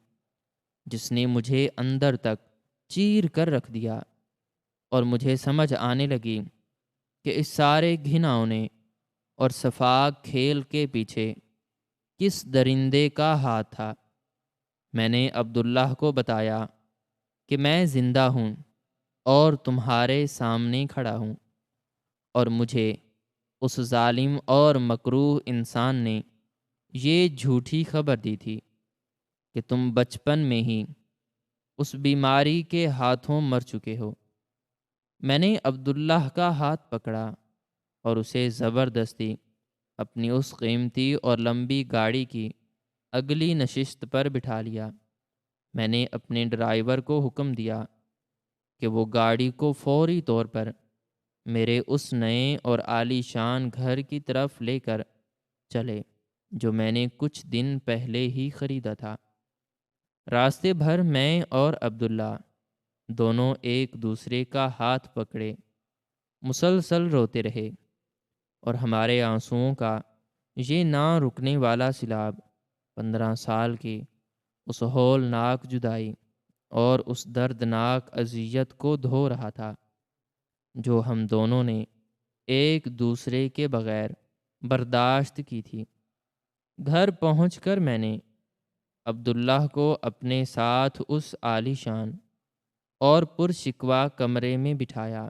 جس نے مجھے اندر تک چیر کر رکھ دیا، اور مجھے سمجھ آنے لگی کہ اس سارے گھناؤنے اور سفاک کھیل کے پیچھے کس درندے کا ہاتھ تھا۔ میں نے عبداللہ کو بتایا کہ میں زندہ ہوں اور تمہارے سامنے کھڑا ہوں، اور مجھے اس ظالم اور مکروہ انسان نے یہ جھوٹی خبر دی تھی کہ تم بچپن میں ہی اس بیماری کے ہاتھوں مر چکے ہو۔ میں نے عبداللہ کا ہاتھ پکڑا اور اسے زبردستی اپنی اس قیمتی اور لمبی گاڑی کی اگلی نشست پر بٹھا لیا۔ میں نے اپنے ڈرائیور کو حکم دیا کہ وہ گاڑی کو فوری طور پر میرے اس نئے اور عالی شان گھر کی طرف لے کر چلے جو میں نے کچھ دن پہلے ہی خریدا تھا۔ راستے بھر میں اور عبداللہ دونوں ایک دوسرے کا ہاتھ پکڑے مسلسل روتے رہے، اور ہمارے آنسوؤں کا یہ نہ رکنے والا سیلاب 15 سال کی اس ہولناک جدائی اور اس دردناک اذیت کو دھو رہا تھا جو ہم دونوں نے ایک دوسرے کے بغیر برداشت کی تھی۔ گھر پہنچ کر میں نے عبداللہ کو اپنے ساتھ اس عالی شان اور پرشکوہ کمرے میں بٹھایا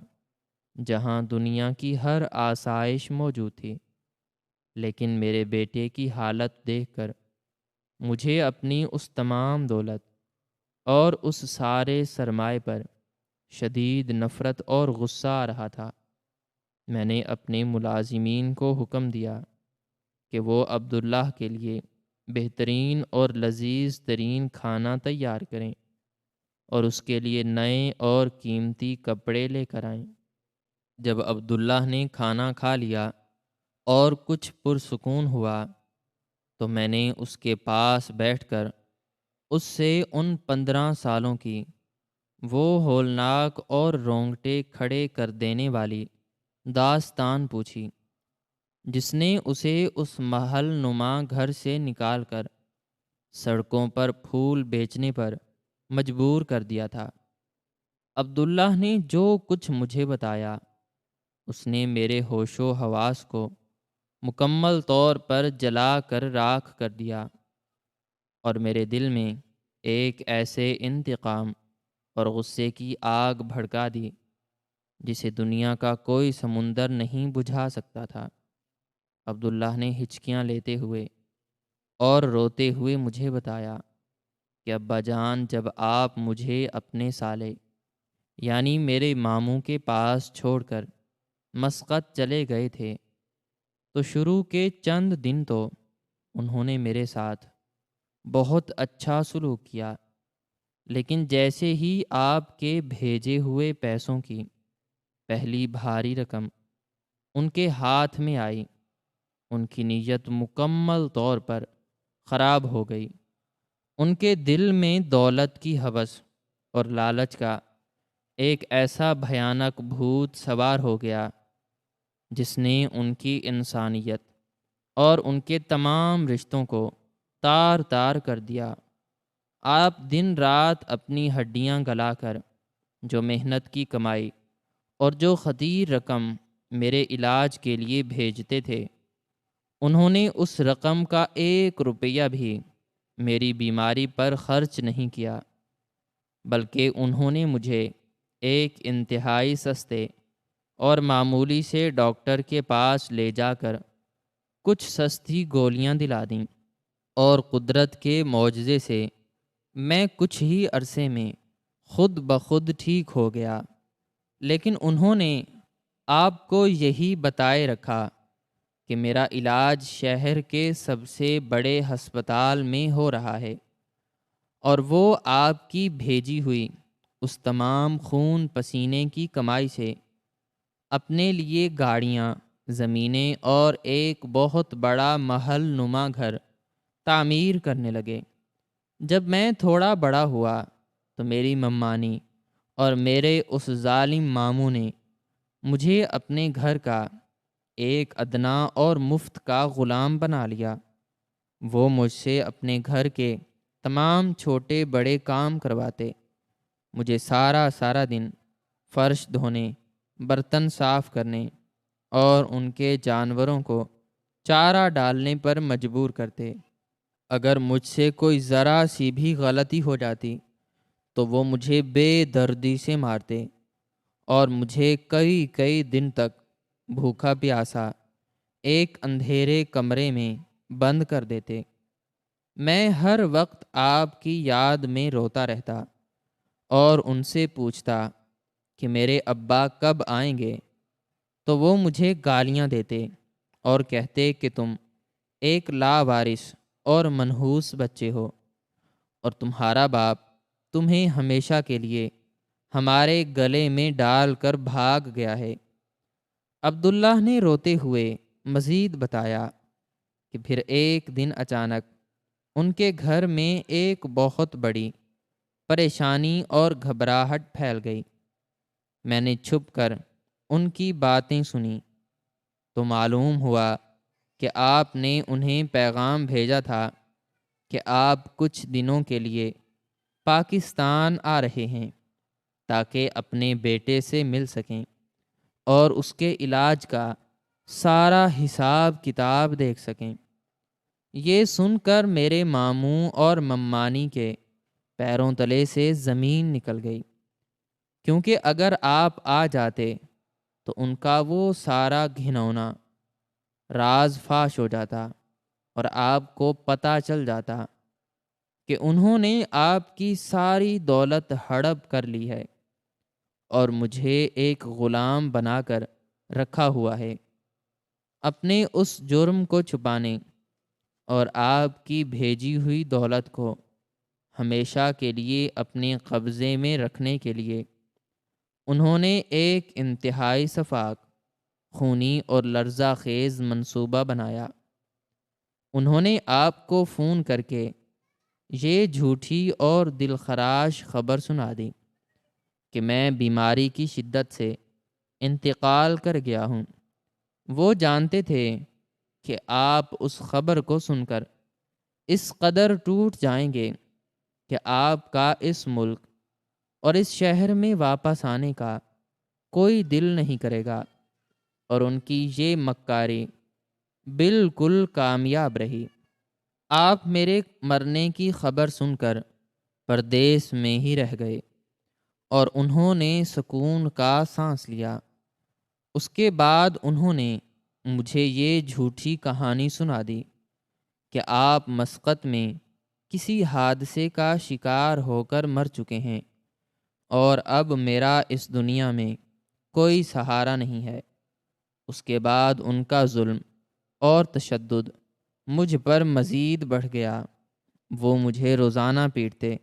جہاں دنیا کی ہر آسائش موجود تھی، لیکن میرے بیٹے کی حالت دیکھ کر مجھے اپنی اس تمام دولت اور اس سارے سرمائے پر شدید نفرت اور غصہ آ رہا تھا۔ میں نے اپنے ملازمین کو حکم دیا کہ وہ عبداللہ کے لیے بہترین اور لذیذ ترین کھانا تیار کریں اور اس کے لیے نئے اور قیمتی کپڑے لے کر آئیں۔ جب عبداللہ نے کھانا کھا لیا اور کچھ پرسکون ہوا تو میں نے اس کے پاس بیٹھ کر اس سے ان 15 سالوں کی وہ ہولناک اور رونگٹے کھڑے کر دینے والی داستان پوچھی جس نے اسے اس محل نما گھر سے نکال کر سڑکوں پر پھول بیچنے پر مجبور کر دیا تھا۔ عبداللہ نے جو کچھ مجھے بتایا اس نے میرے ہوش و حواس کو مکمل طور پر جلا کر راکھ کر دیا، اور میرے دل میں ایک ایسے انتقام اور غصے کی آگ بھڑکا دی جسے دنیا کا کوئی سمندر نہیں بجھا سکتا تھا۔ عبداللہ نے ہچکیاں لیتے ہوئے اور روتے ہوئے مجھے بتایا کہ ابا جان، جب آپ مجھے اپنے سالے یعنی میرے ماموں کے پاس چھوڑ کر مسقط چلے گئے تھے تو شروع کے چند دن تو انہوں نے میرے ساتھ بہت اچھا سلوک کیا، لیکن جیسے ہی آپ کے بھیجے ہوئے پیسوں کی پہلی بھاری رقم ان کے ہاتھ میں آئی، ان کی نیت مکمل طور پر خراب ہو گئی۔ ان کے دل میں دولت کی ہوس اور لالچ کا ایک ایسا بھیانک بھوت سوار ہو گیا جس نے ان کی انسانیت اور ان کے تمام رشتوں کو تار تار کر دیا۔ آپ دن رات اپنی ہڈیاں گلا کر جو محنت کی کمائی اور جو خطیر رقم میرے علاج کے لیے بھیجتے تھے، انہوں نے اس رقم کا 1 روپیہ بھی میری بیماری پر خرچ نہیں کیا، بلکہ انہوں نے مجھے ایک انتہائی سستے اور معمولی سے ڈاکٹر کے پاس لے جا کر کچھ سستی گولیاں دلا دیں، اور قدرت کے معجزے سے میں کچھ ہی عرصے میں خود بخود ٹھیک ہو گیا، لیکن انہوں نے آپ کو یہی بتائے رکھا کہ میرا علاج شہر کے سب سے بڑے ہسپتال میں ہو رہا ہے، اور وہ آپ کی بھیجی ہوئی اس تمام خون پسینے کی کمائی سے اپنے لیے گاڑیاں، زمینیں اور ایک بہت بڑا محل نما گھر تعمیر کرنے لگے۔ جب میں تھوڑا بڑا ہوا تو میری ممانی اور میرے اس ظالم ماموں نے مجھے اپنے گھر کا ایک ادنا اور مفت کا غلام بنا لیا۔ وہ مجھ سے اپنے گھر کے تمام چھوٹے بڑے کام کرواتے، مجھے سارا دن فرش دھونے، برتن صاف کرنے اور ان کے جانوروں کو چارہ ڈالنے پر مجبور کرتے۔ اگر مجھ سے کوئی ذرا سی بھی غلطی ہو جاتی تو وہ مجھے بے دردی سے مارتے اور مجھے کئی کئی دن تک بھوکا پیاسا ایک اندھیرے کمرے میں بند کر دیتے۔ میں ہر وقت آپ کی یاد میں روتا رہتا اور ان سے پوچھتا کہ میرے ابا کب آئیں گے، تو وہ مجھے گالیاں دیتے اور کہتے کہ تم ایک لاوارث اور منحوس بچے ہو، اور تمہارا باپ تمہیں ہمیشہ کے لیے ہمارے گلے میں ڈال کر بھاگ گیا ہے۔ عبداللہ نے روتے ہوئے مزید بتایا کہ پھر ایک دن اچانک ان کے گھر میں ایک بہت بڑی پریشانی اور گھبراہٹ پھیل گئی۔ میں نے چھپ کر ان کی باتیں سنی تو معلوم ہوا کہ آپ نے انہیں پیغام بھیجا تھا کہ آپ کچھ دنوں کے لیے پاکستان آ رہے ہیں تاکہ اپنے بیٹے سے مل سکیں اور اس کے علاج کا سارا حساب کتاب دیکھ سکیں۔ یہ سن کر میرے ماموں اور ممانی کے پیروں تلے سے زمین نکل گئی، کیونکہ اگر آپ آ جاتے تو ان کا وہ سارا گھنونا راز فاش ہو جاتا اور آپ کو پتہ چل جاتا کہ انہوں نے آپ کی ساری دولت ہڑپ کر لی ہے اور مجھے ایک غلام بنا کر رکھا ہوا ہے۔ اپنے اس جرم کو چھپانے اور آپ کی بھیجی ہوئی دولت کو ہمیشہ کے لیے اپنے قبضے میں رکھنے کے لیے انہوں نے ایک انتہائی شفاق، خونی اور لرزہ خیز منصوبہ بنایا۔ انہوں نے آپ کو فون کر کے یہ جھوٹی اور دلخراش خبر سنا دی کہ میں بیماری کی شدت سے انتقال کر گیا ہوں۔ وہ جانتے تھے کہ آپ اس خبر کو سن کر اس قدر ٹوٹ جائیں گے کہ آپ کا اس ملک اور اس شہر میں واپس آنے کا کوئی دل نہیں کرے گا، اور ان کی یہ مکاری بالکل کامیاب رہی۔ آپ میرے مرنے کی خبر سن کر پردیس میں ہی رہ گئے اور انہوں نے سکون کا سانس لیا۔ اس کے بعد انہوں نے مجھے یہ جھوٹی کہانی سنا دی کہ آپ مسقط میں کسی حادثے کا شکار ہو کر مر چکے ہیں اور اب میرا اس دنیا میں کوئی سہارا نہیں ہے۔ اس کے بعد ان کا ظلم اور تشدد مجھ پر مزید بڑھ گیا۔ وہ مجھے روزانہ پیٹتے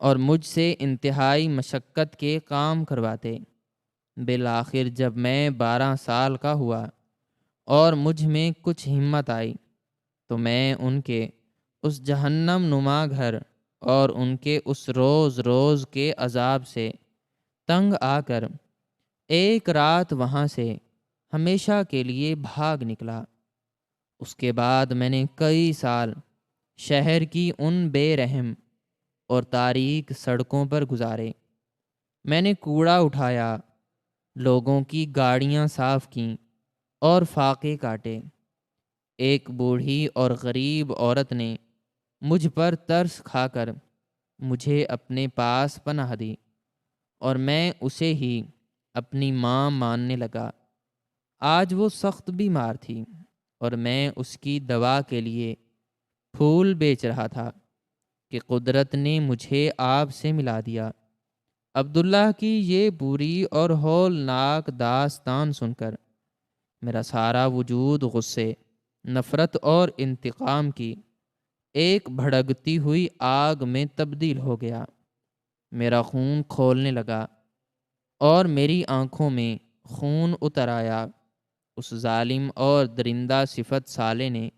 اور مجھ سے انتہائی مشقت کے کام کرواتے۔ بالآخر جب میں 12 سال کا ہوا اور مجھ میں کچھ ہمت آئی تو میں ان کے اس جہنم نما گھر اور ان کے اس روز روز کے عذاب سے تنگ آ کر ایک رات وہاں سے ہمیشہ کے لیے بھاگ نکلا۔ اس کے بعد میں نے کئی سال شہر کی ان بے رحم اور تاریک سڑکوں پر گزارے۔ میں نے کوڑا اٹھایا، لوگوں کی گاڑیاں صاف کیں اور فاقے کاٹے۔ ایک بوڑھی اور غریب عورت نے مجھ پر ترس کھا کر مجھے اپنے پاس پناہ دی اور میں اسے ہی اپنی ماں ماننے لگا۔ آج وہ سخت بیمار تھی اور میں اس کی دوا کے لیے پھول بیچ رہا تھا کہ قدرت نے مجھے آپ سے ملا دیا۔ عبداللہ کی یہ بری اور ہولناک داستان سن کر میرا سارا وجود غصے، نفرت اور انتقام کی ایک بھڑکتی ہوئی آگ میں تبدیل ہو گیا۔ میرا خون کھولنے لگا اور میری آنکھوں میں خون اتر آیا۔ اس ظالم اور درندہ صفت سالے نے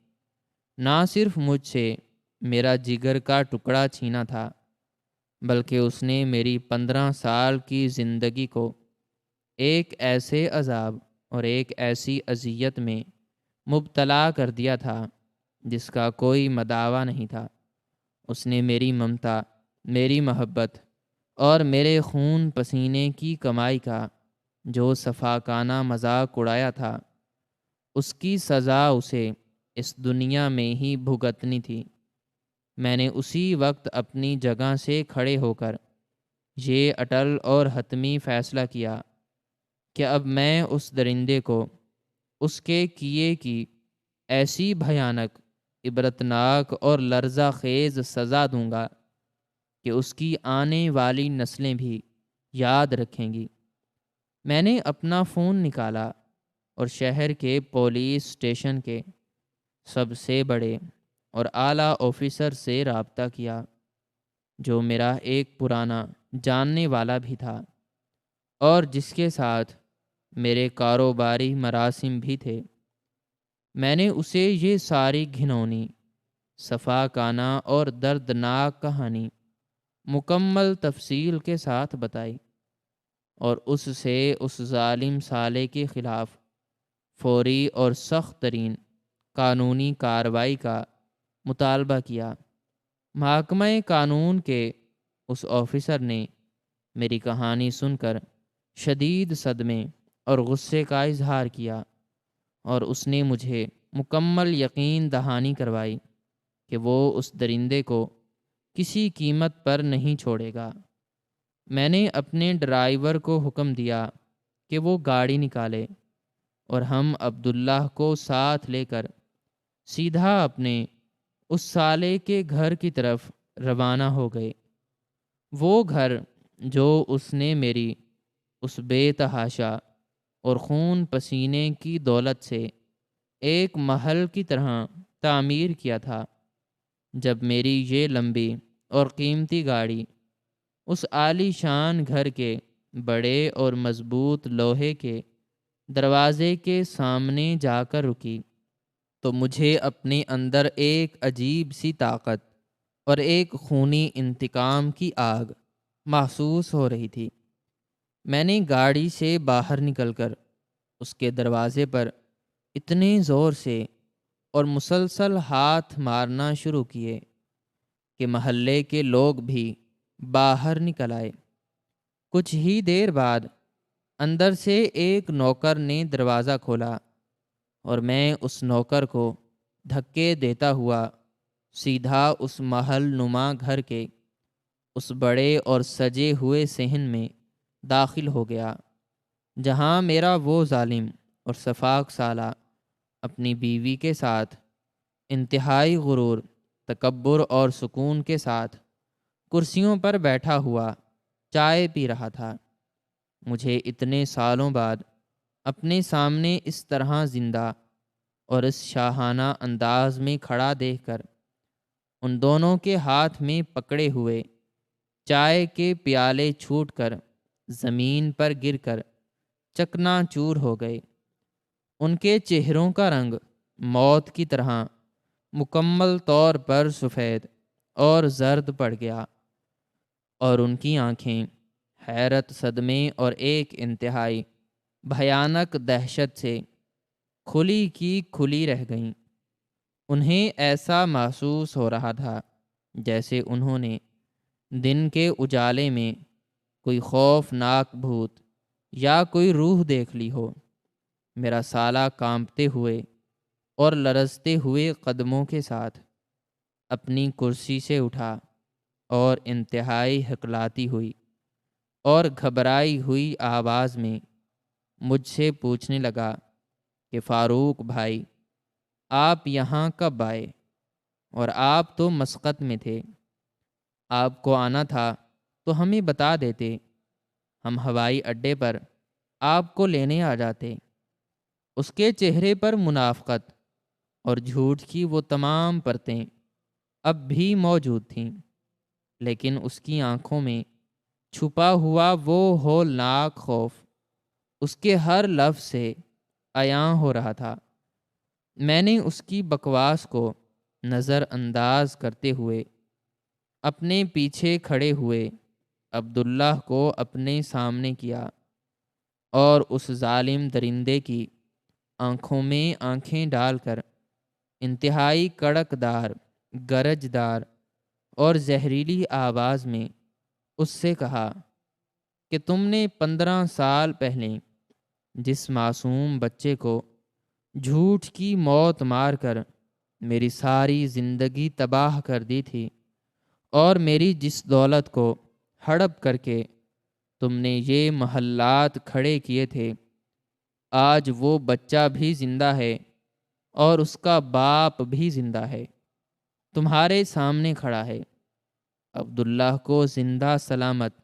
نہ صرف مجھ سے میرا جگر کا ٹکڑا چھینا تھا، بلکہ اس نے میری 15 سال کی زندگی کو ایک ایسے عذاب اور ایک ایسی اذیت میں مبتلا کر دیا تھا جس کا کوئی مداوع نہیں تھا۔ اس نے میری ممتا، میری محبت اور میرے خون پسینے کی کمائی کا جو صفاکانہ مذاق اڑایا تھا، اس کی سزا اسے اس دنیا میں ہی بھگتنی تھی۔ میں نے اسی وقت اپنی جگہ سے کھڑے ہو کر یہ اٹل اور حتمی فیصلہ کیا کہ اب میں اس درندے کو اس کے کیے کی ایسی بھیانک، عبرتناک اور لرزہ خیز سزا دوں گا کہ اس کی آنے والی نسلیں بھی یاد رکھیں گی۔ میں نے اپنا فون نکالا اور شہر کے پولیس اسٹیشن کے سب سے بڑے اور اعلیٰ آفیسر سے رابطہ کیا، جو میرا ایک پرانا جاننے والا بھی تھا اور جس کے ساتھ میرے کاروباری مراسم بھی تھے۔ میں نے اسے یہ ساری گھنونی، صفاکانہ اور دردناک کہانی مکمل تفصیل کے ساتھ بتائی اور اس سے اس ظالم سالے کے خلاف فوری اور سخت ترین قانونی کارروائی کا مطالبہ کیا۔ محکمہ قانون کے اس آفیسر نے میری کہانی سن کر شدید صدمے اور غصے کا اظہار کیا، اور اس نے مجھے مکمل یقین دہانی کروائی کہ وہ اس درندے کو کسی قیمت پر نہیں چھوڑے گا۔ میں نے اپنے ڈرائیور کو حکم دیا کہ وہ گاڑی نکالے اور ہم عبداللہ کو ساتھ لے کر سیدھا اپنے اس سالے کے گھر کی طرف روانہ ہو گئے۔ وہ گھر جو اس نے میری اس بے تحاشا اور خون پسینے کی دولت سے ایک محل کی طرح تعمیر کیا تھا۔ جب میری یہ لمبی اور قیمتی گاڑی اس عالی شان گھر کے بڑے اور مضبوط لوہے کے دروازے کے سامنے جا کر رکی تو مجھے اپنے اندر ایک عجیب سی طاقت اور ایک خونی انتقام کی آگ محسوس ہو رہی تھی۔ میں نے گاڑی سے باہر نکل کر اس کے دروازے پر اتنے زور سے اور مسلسل ہاتھ مارنا شروع کیے کہ محلے کے لوگ بھی باہر نکل آئے۔ کچھ ہی دیر بعد اندر سے ایک نوکر نے دروازہ کھولا اور میں اس نوکر کو دھکے دیتا ہوا سیدھا اس محل نما گھر کے اس بڑے اور سجے ہوئے صحن میں داخل ہو گیا، جہاں میرا وہ ظالم اور سفاک سالہ اپنی بیوی کے ساتھ انتہائی غرور، تکبر اور سکون کے ساتھ کرسیوں پر بیٹھا ہوا چائے پی رہا تھا۔ مجھے اتنے سالوں بعد اپنے سامنے اس طرح زندہ اور اس شاہانہ انداز میں کھڑا دیکھ کر ان دونوں کے ہاتھ میں پکڑے ہوئے چائے کے پیالے چھوٹ کر زمین پر گر کر چکنا چور ہو گئے۔ ان کے چہروں کا رنگ موت کی طرح مکمل طور پر سفید اور زرد پڑ گیا، اور ان کی آنکھیں حیرت، صدمے اور ایک انتہائی بھیانک دہشت سے کھلی کی کھلی رہ گئیں۔ انہیں ایسا محسوس ہو رہا تھا جیسے انہوں نے دن کے اجالے میں کوئی خوفناک بھوت یا کوئی روح دیکھ لی ہو۔ میرا سالہ کانپتے ہوئے اور لرزتے ہوئے قدموں کے ساتھ اپنی کرسی سے اٹھا اور انتہائی ہکلاتی ہوئی اور گھبرائی ہوئی آواز میں مجھ سے پوچھنے لگا کہ فاروق بھائی، آپ یہاں کب آئے؟ اور آپ تو مسقط میں تھے۔ آپ کو آنا تھا تو ہمیں بتا دیتے۔ ہم ہوائی اڈے پر آپ کو لینے آ جاتے۔ اس کے چہرے پر منافقت اور جھوٹ کی وہ تمام پرتیں اب بھی موجود تھیں، لیکن اس کی آنکھوں میں چھپا ہوا وہ ہولناک خوف اس کے ہر لفظ سے عیاں ہو رہا تھا۔ میں نے اس کی بکواس کو نظر انداز کرتے ہوئے اپنے پیچھے کھڑے ہوئے عبداللہ کو اپنے سامنے کیا اور اس ظالم درندے کی آنکھوں میں آنکھیں ڈال کر انتہائی کڑک دار، گرج دار اور زہریلی آواز میں اس سے کہا کہ تم نے 15 سال پہلے جس معصوم بچے کو جھوٹ کی موت مار کر میری ساری زندگی تباہ کر دی تھی، اور میری جس دولت کو ہڑپ کر کے تم نے یہ محلات کھڑے کیے تھے، آج وہ بچہ بھی زندہ ہے اور اس کا باپ بھی زندہ ہے، تمہارے سامنے کھڑا ہے۔ عبداللہ کو زندہ سلامت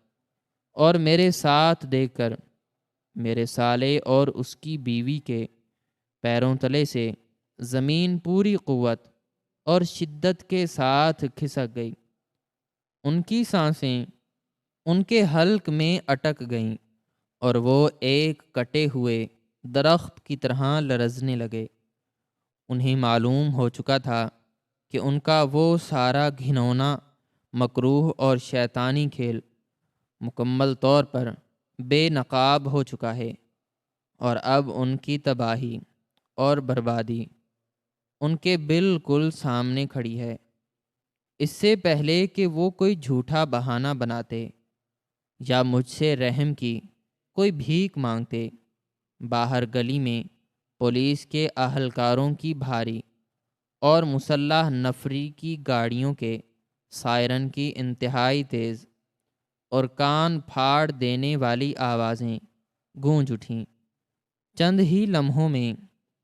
اور میرے ساتھ دیکھ کر میرے سالے اور اس کی بیوی کے پیروں تلے سے زمین پوری قوت اور شدت کے ساتھ کھسک گئی۔ ان کی سانسیں ان کے حلق میں اٹک گئیں اور وہ ایک کٹے ہوئے درخت کی طرح لرزنے لگے۔ انہیں معلوم ہو چکا تھا کہ ان کا وہ سارا گھنونا، مکروہ اور شیطانی کھیل مکمل طور پر بے نقاب ہو چکا ہے، اور اب ان کی تباہی اور بربادی ان کے بالکل سامنے کھڑی ہے۔ اس سے پہلے کہ وہ کوئی جھوٹا بہانہ بناتے یا مجھ سے رحم کی کوئی بھیک مانگتے، باہر گلی میں پولیس کے اہلکاروں کی بھاری اور مسلح نفری کی گاڑیوں کے سائرن کی انتہائی تیز اور کان پھاڑ دینے والی آوازیں گونج اٹھیں۔ چند ہی لمحوں میں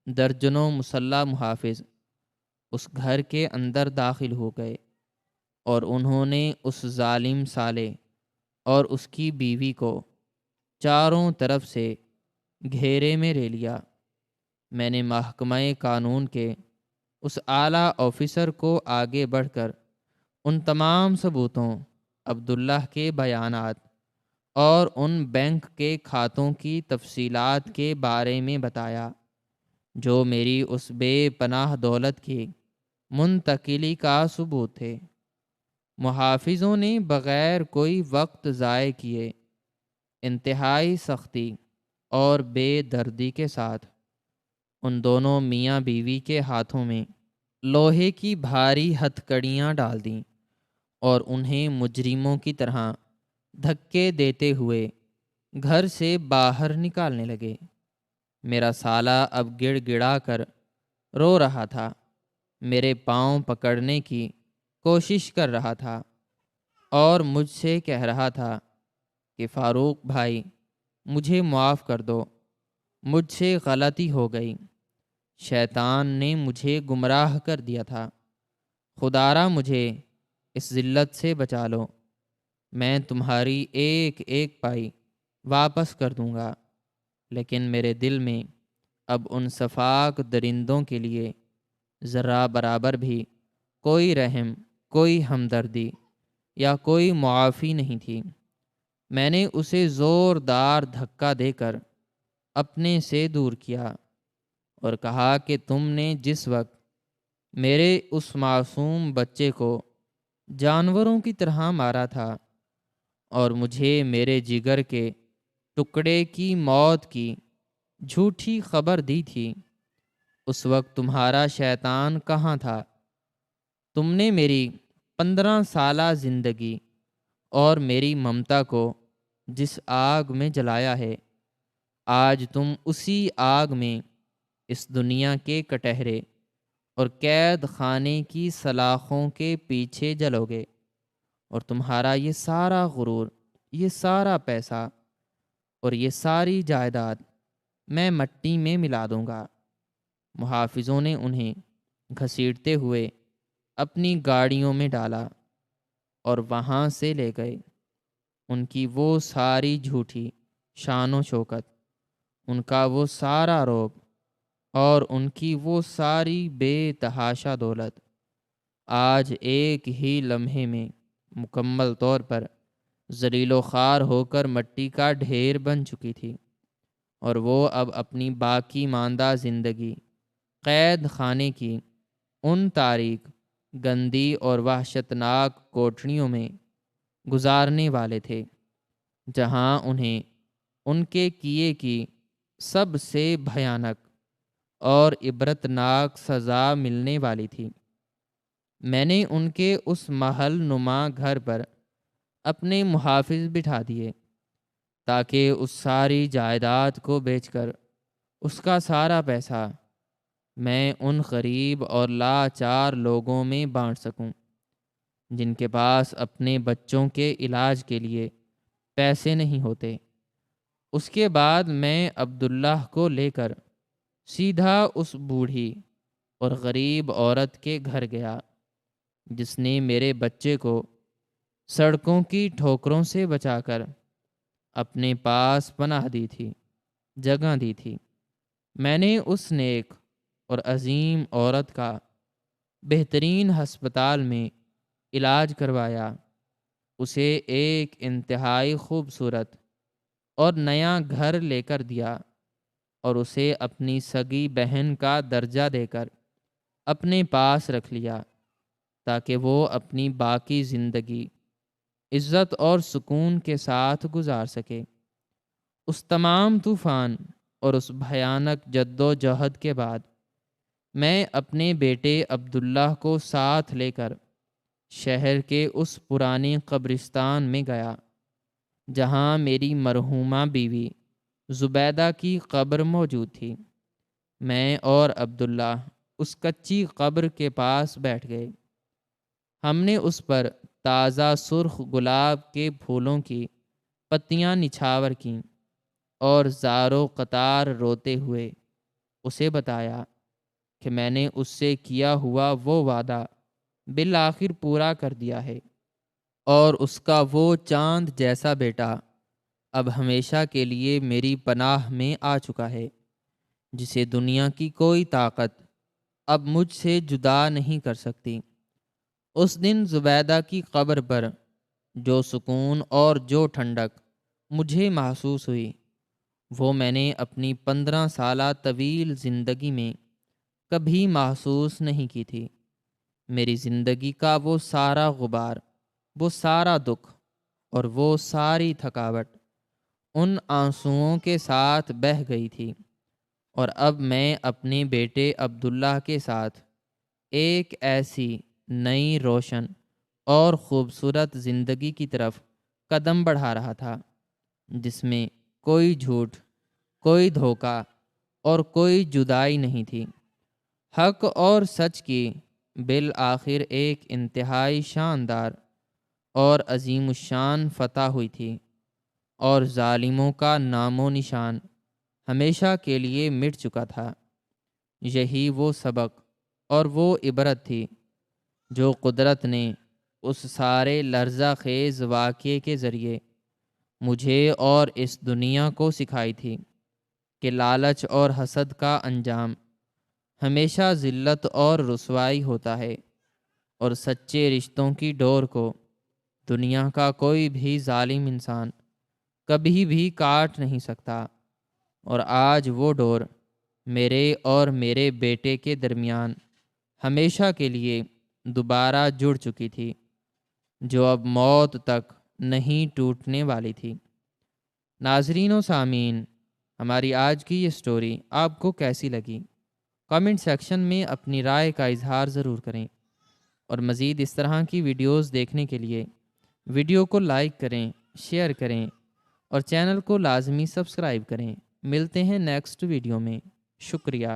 درجنوں مسلح محافظ اس گھر کے اندر داخل ہو گئے اور انہوں نے اس ظالم سالے اور اس کی بیوی کو چاروں طرف سے گھیرے میں لے لیا۔ میں نے محکمہ قانون کے اس اعلیٰ آفیسر کو آگے بڑھ کر ان تمام ثبوتوں، عبداللہ کے بیانات اور ان بینک کے کھاتوں کی تفصیلات کے بارے میں بتایا جو میری اس بے پناہ دولت کی منتقلی کا ثبوت تھے۔ محافظوں نے بغیر کوئی وقت ضائع کیے انتہائی سختی اور بے دردی کے ساتھ ان دونوں میاں بیوی کے ہاتھوں میں لوہے کی بھاری ہتھکڑیاں ڈال دیں اور انہیں مجرموں کی طرح دھکے دیتے ہوئے گھر سے باہر نکالنے لگے۔ میرا سالہ اب گڑ گڑا کر رو رہا تھا، میرے پاؤں پکڑنے کی کوشش کر رہا تھا اور مجھ سے کہہ رہا تھا کہ فاروق بھائی، مجھے معاف کر دو، مجھ سے غلطی ہو گئی، شیطان نے مجھے گمراہ کر دیا تھا، خدارا مجھے اس ذلت سے بچا لو، میں تمہاری ایک ایک پائی واپس کر دوں گا، لیکن میرے دل میں اب ان صفاک درندوں کے لیے ذرہ برابر بھی کوئی رحم، کوئی ہمدردی یا کوئی معافی نہیں تھی۔ میں نے اسے زوردار دھکا دے کر اپنے سے دور کیا اور کہا کہ تم نے جس وقت میرے اس معصوم بچے کو جانوروں کی طرح مارا تھا اور مجھے میرے جگر کے ٹکڑے کی موت کی جھوٹی خبر دی تھی، اس وقت تمہارا شیطان کہاں تھا؟ تم نے میری 15 سالہ زندگی اور میری ممتا کو جس آگ میں جلایا ہے، آج تم اسی آگ میں اس دنیا کے کٹہرے اور قید خانے کی سلاخوں کے پیچھے جلو گے، اور تمہارا یہ سارا غرور، یہ سارا پیسہ اور یہ ساری جائیداد میں مٹی میں ملا دوں گا۔ محافظوں نے انہیں گھسیٹتے ہوئے اپنی گاڑیوں میں ڈالا اور وہاں سے لے گئے۔ ان کی وہ ساری جھوٹی شان و شوکت، ان کا وہ سارا روب اور ان کی وہ ساری بے تحاشا دولت آج ایک ہی لمحے میں مکمل طور پر ذلیل و خوار ہو کر مٹی کا ڈھیر بن چکی تھی، اور وہ اب اپنی باقی ماندہ زندگی قید خانے کی ان تاریک، گندی اور وحشتناک کوٹھڑیوں میں گزارنے والے تھے، جہاں انہیں ان کے کیے کی سب سے بھیانک اور عبرتناک سزا ملنے والی تھی۔ میں نے ان کے اس محل نما گھر پر اپنے محافظ بٹھا دیے تاکہ اس ساری جائیداد کو بیچ کر اس کا سارا پیسہ میں ان غریب اور لاچار لوگوں میں بانٹ سکوں جن کے پاس اپنے بچوں کے علاج کے لیے پیسے نہیں ہوتے۔ اس کے بعد میں عبداللہ کو لے کر سیدھا اس بوڑھی اور غریب عورت کے گھر گیا جس نے میرے بچے کو سڑکوں کی ٹھوکروں سے بچا کر اپنے پاس پناہ دی تھی، جگہ دی تھی۔ میں نے اس نیک اور عظیم عورت کا بہترین ہسپتال میں علاج کروایا، اسے ایک انتہائی خوبصورت اور نیا گھر لے کر دیا، اور اسے اپنی سگی بہن کا درجہ دے کر اپنے پاس رکھ لیا تاکہ وہ اپنی باقی زندگی عزت اور سکون کے ساتھ گزار سکے۔ اس تمام طوفان اور اس بھیانک جد و جہد کے بعد میں اپنے بیٹے عبداللہ کو ساتھ لے کر شہر کے اس پرانے قبرستان میں گیا جہاں میری مرحومہ بیوی زبیدہ کی قبر موجود تھی۔ میں اور عبداللہ اس کچی قبر کے پاس بیٹھ گئے۔ ہم نے اس پر تازہ سرخ گلاب کے پھولوں کی پتیاں نچھاور کیں اور زارو قطار روتے ہوئے اسے بتایا کہ میں نے اس سے کیا ہوا وہ وعدہ بالآخر پورا کر دیا ہے، اور اس کا وہ چاند جیسا بیٹا اب ہمیشہ کے لیے میری پناہ میں آ چکا ہے، جسے دنیا کی کوئی طاقت اب مجھ سے جدا نہیں کر سکتی۔ اس دن زبیدہ کی قبر پر جو سکون اور جو ٹھنڈک مجھے محسوس ہوئی، وہ میں نے اپنی 15 سالہ طویل زندگی میں کبھی محسوس نہیں کی تھی۔ میری زندگی کا وہ سارا غبار، وہ سارا دکھ اور وہ ساری تھکاوٹ ان آنسوؤں کے ساتھ بہہ گئی تھی، اور اب میں اپنے بیٹے عبداللہ کے ساتھ ایک ایسی نئی روشن اور خوبصورت زندگی کی طرف قدم بڑھا رہا تھا جس میں کوئی جھوٹ، کوئی دھوکہ اور کوئی جدائی نہیں تھی۔ حق اور سچ کی بالآخر ایک انتہائی شاندار اور عظیم الشان فتح ہوئی تھی، اور ظالموں کا نام و نشان ہمیشہ کے لیے مٹ چکا تھا۔ یہی وہ سبق اور وہ عبرت تھی جو قدرت نے اس سارے لرزہ خیز واقعے کے ذریعے مجھے اور اس دنیا کو سکھائی تھی کہ لالچ اور حسد کا انجام ہمیشہ ذلت اور رسوائی ہوتا ہے، اور سچے رشتوں کی ڈور کو دنیا کا کوئی بھی ظالم انسان کبھی بھی کاٹ نہیں سکتا۔ اور آج وہ ڈور میرے اور میرے بیٹے کے درمیان ہمیشہ کے لیے دوبارہ جڑ چکی تھی، جو اب موت تک نہیں ٹوٹنے والی تھی۔ ناظرین و سامعین، ہماری آج کی یہ سٹوری آپ کو کیسی لگی؟ کامنٹ سیکشن میں اپنی رائے کا اظہار ضرور کریں، اور مزید اس طرح کی ویڈیوز دیکھنے کے لیے ویڈیو کو لائک کریں، شیئر کریں اور چینل کو لازمی سبسکرائب کریں۔ ملتے ہیں نیکسٹ ویڈیو میں۔ شکریہ۔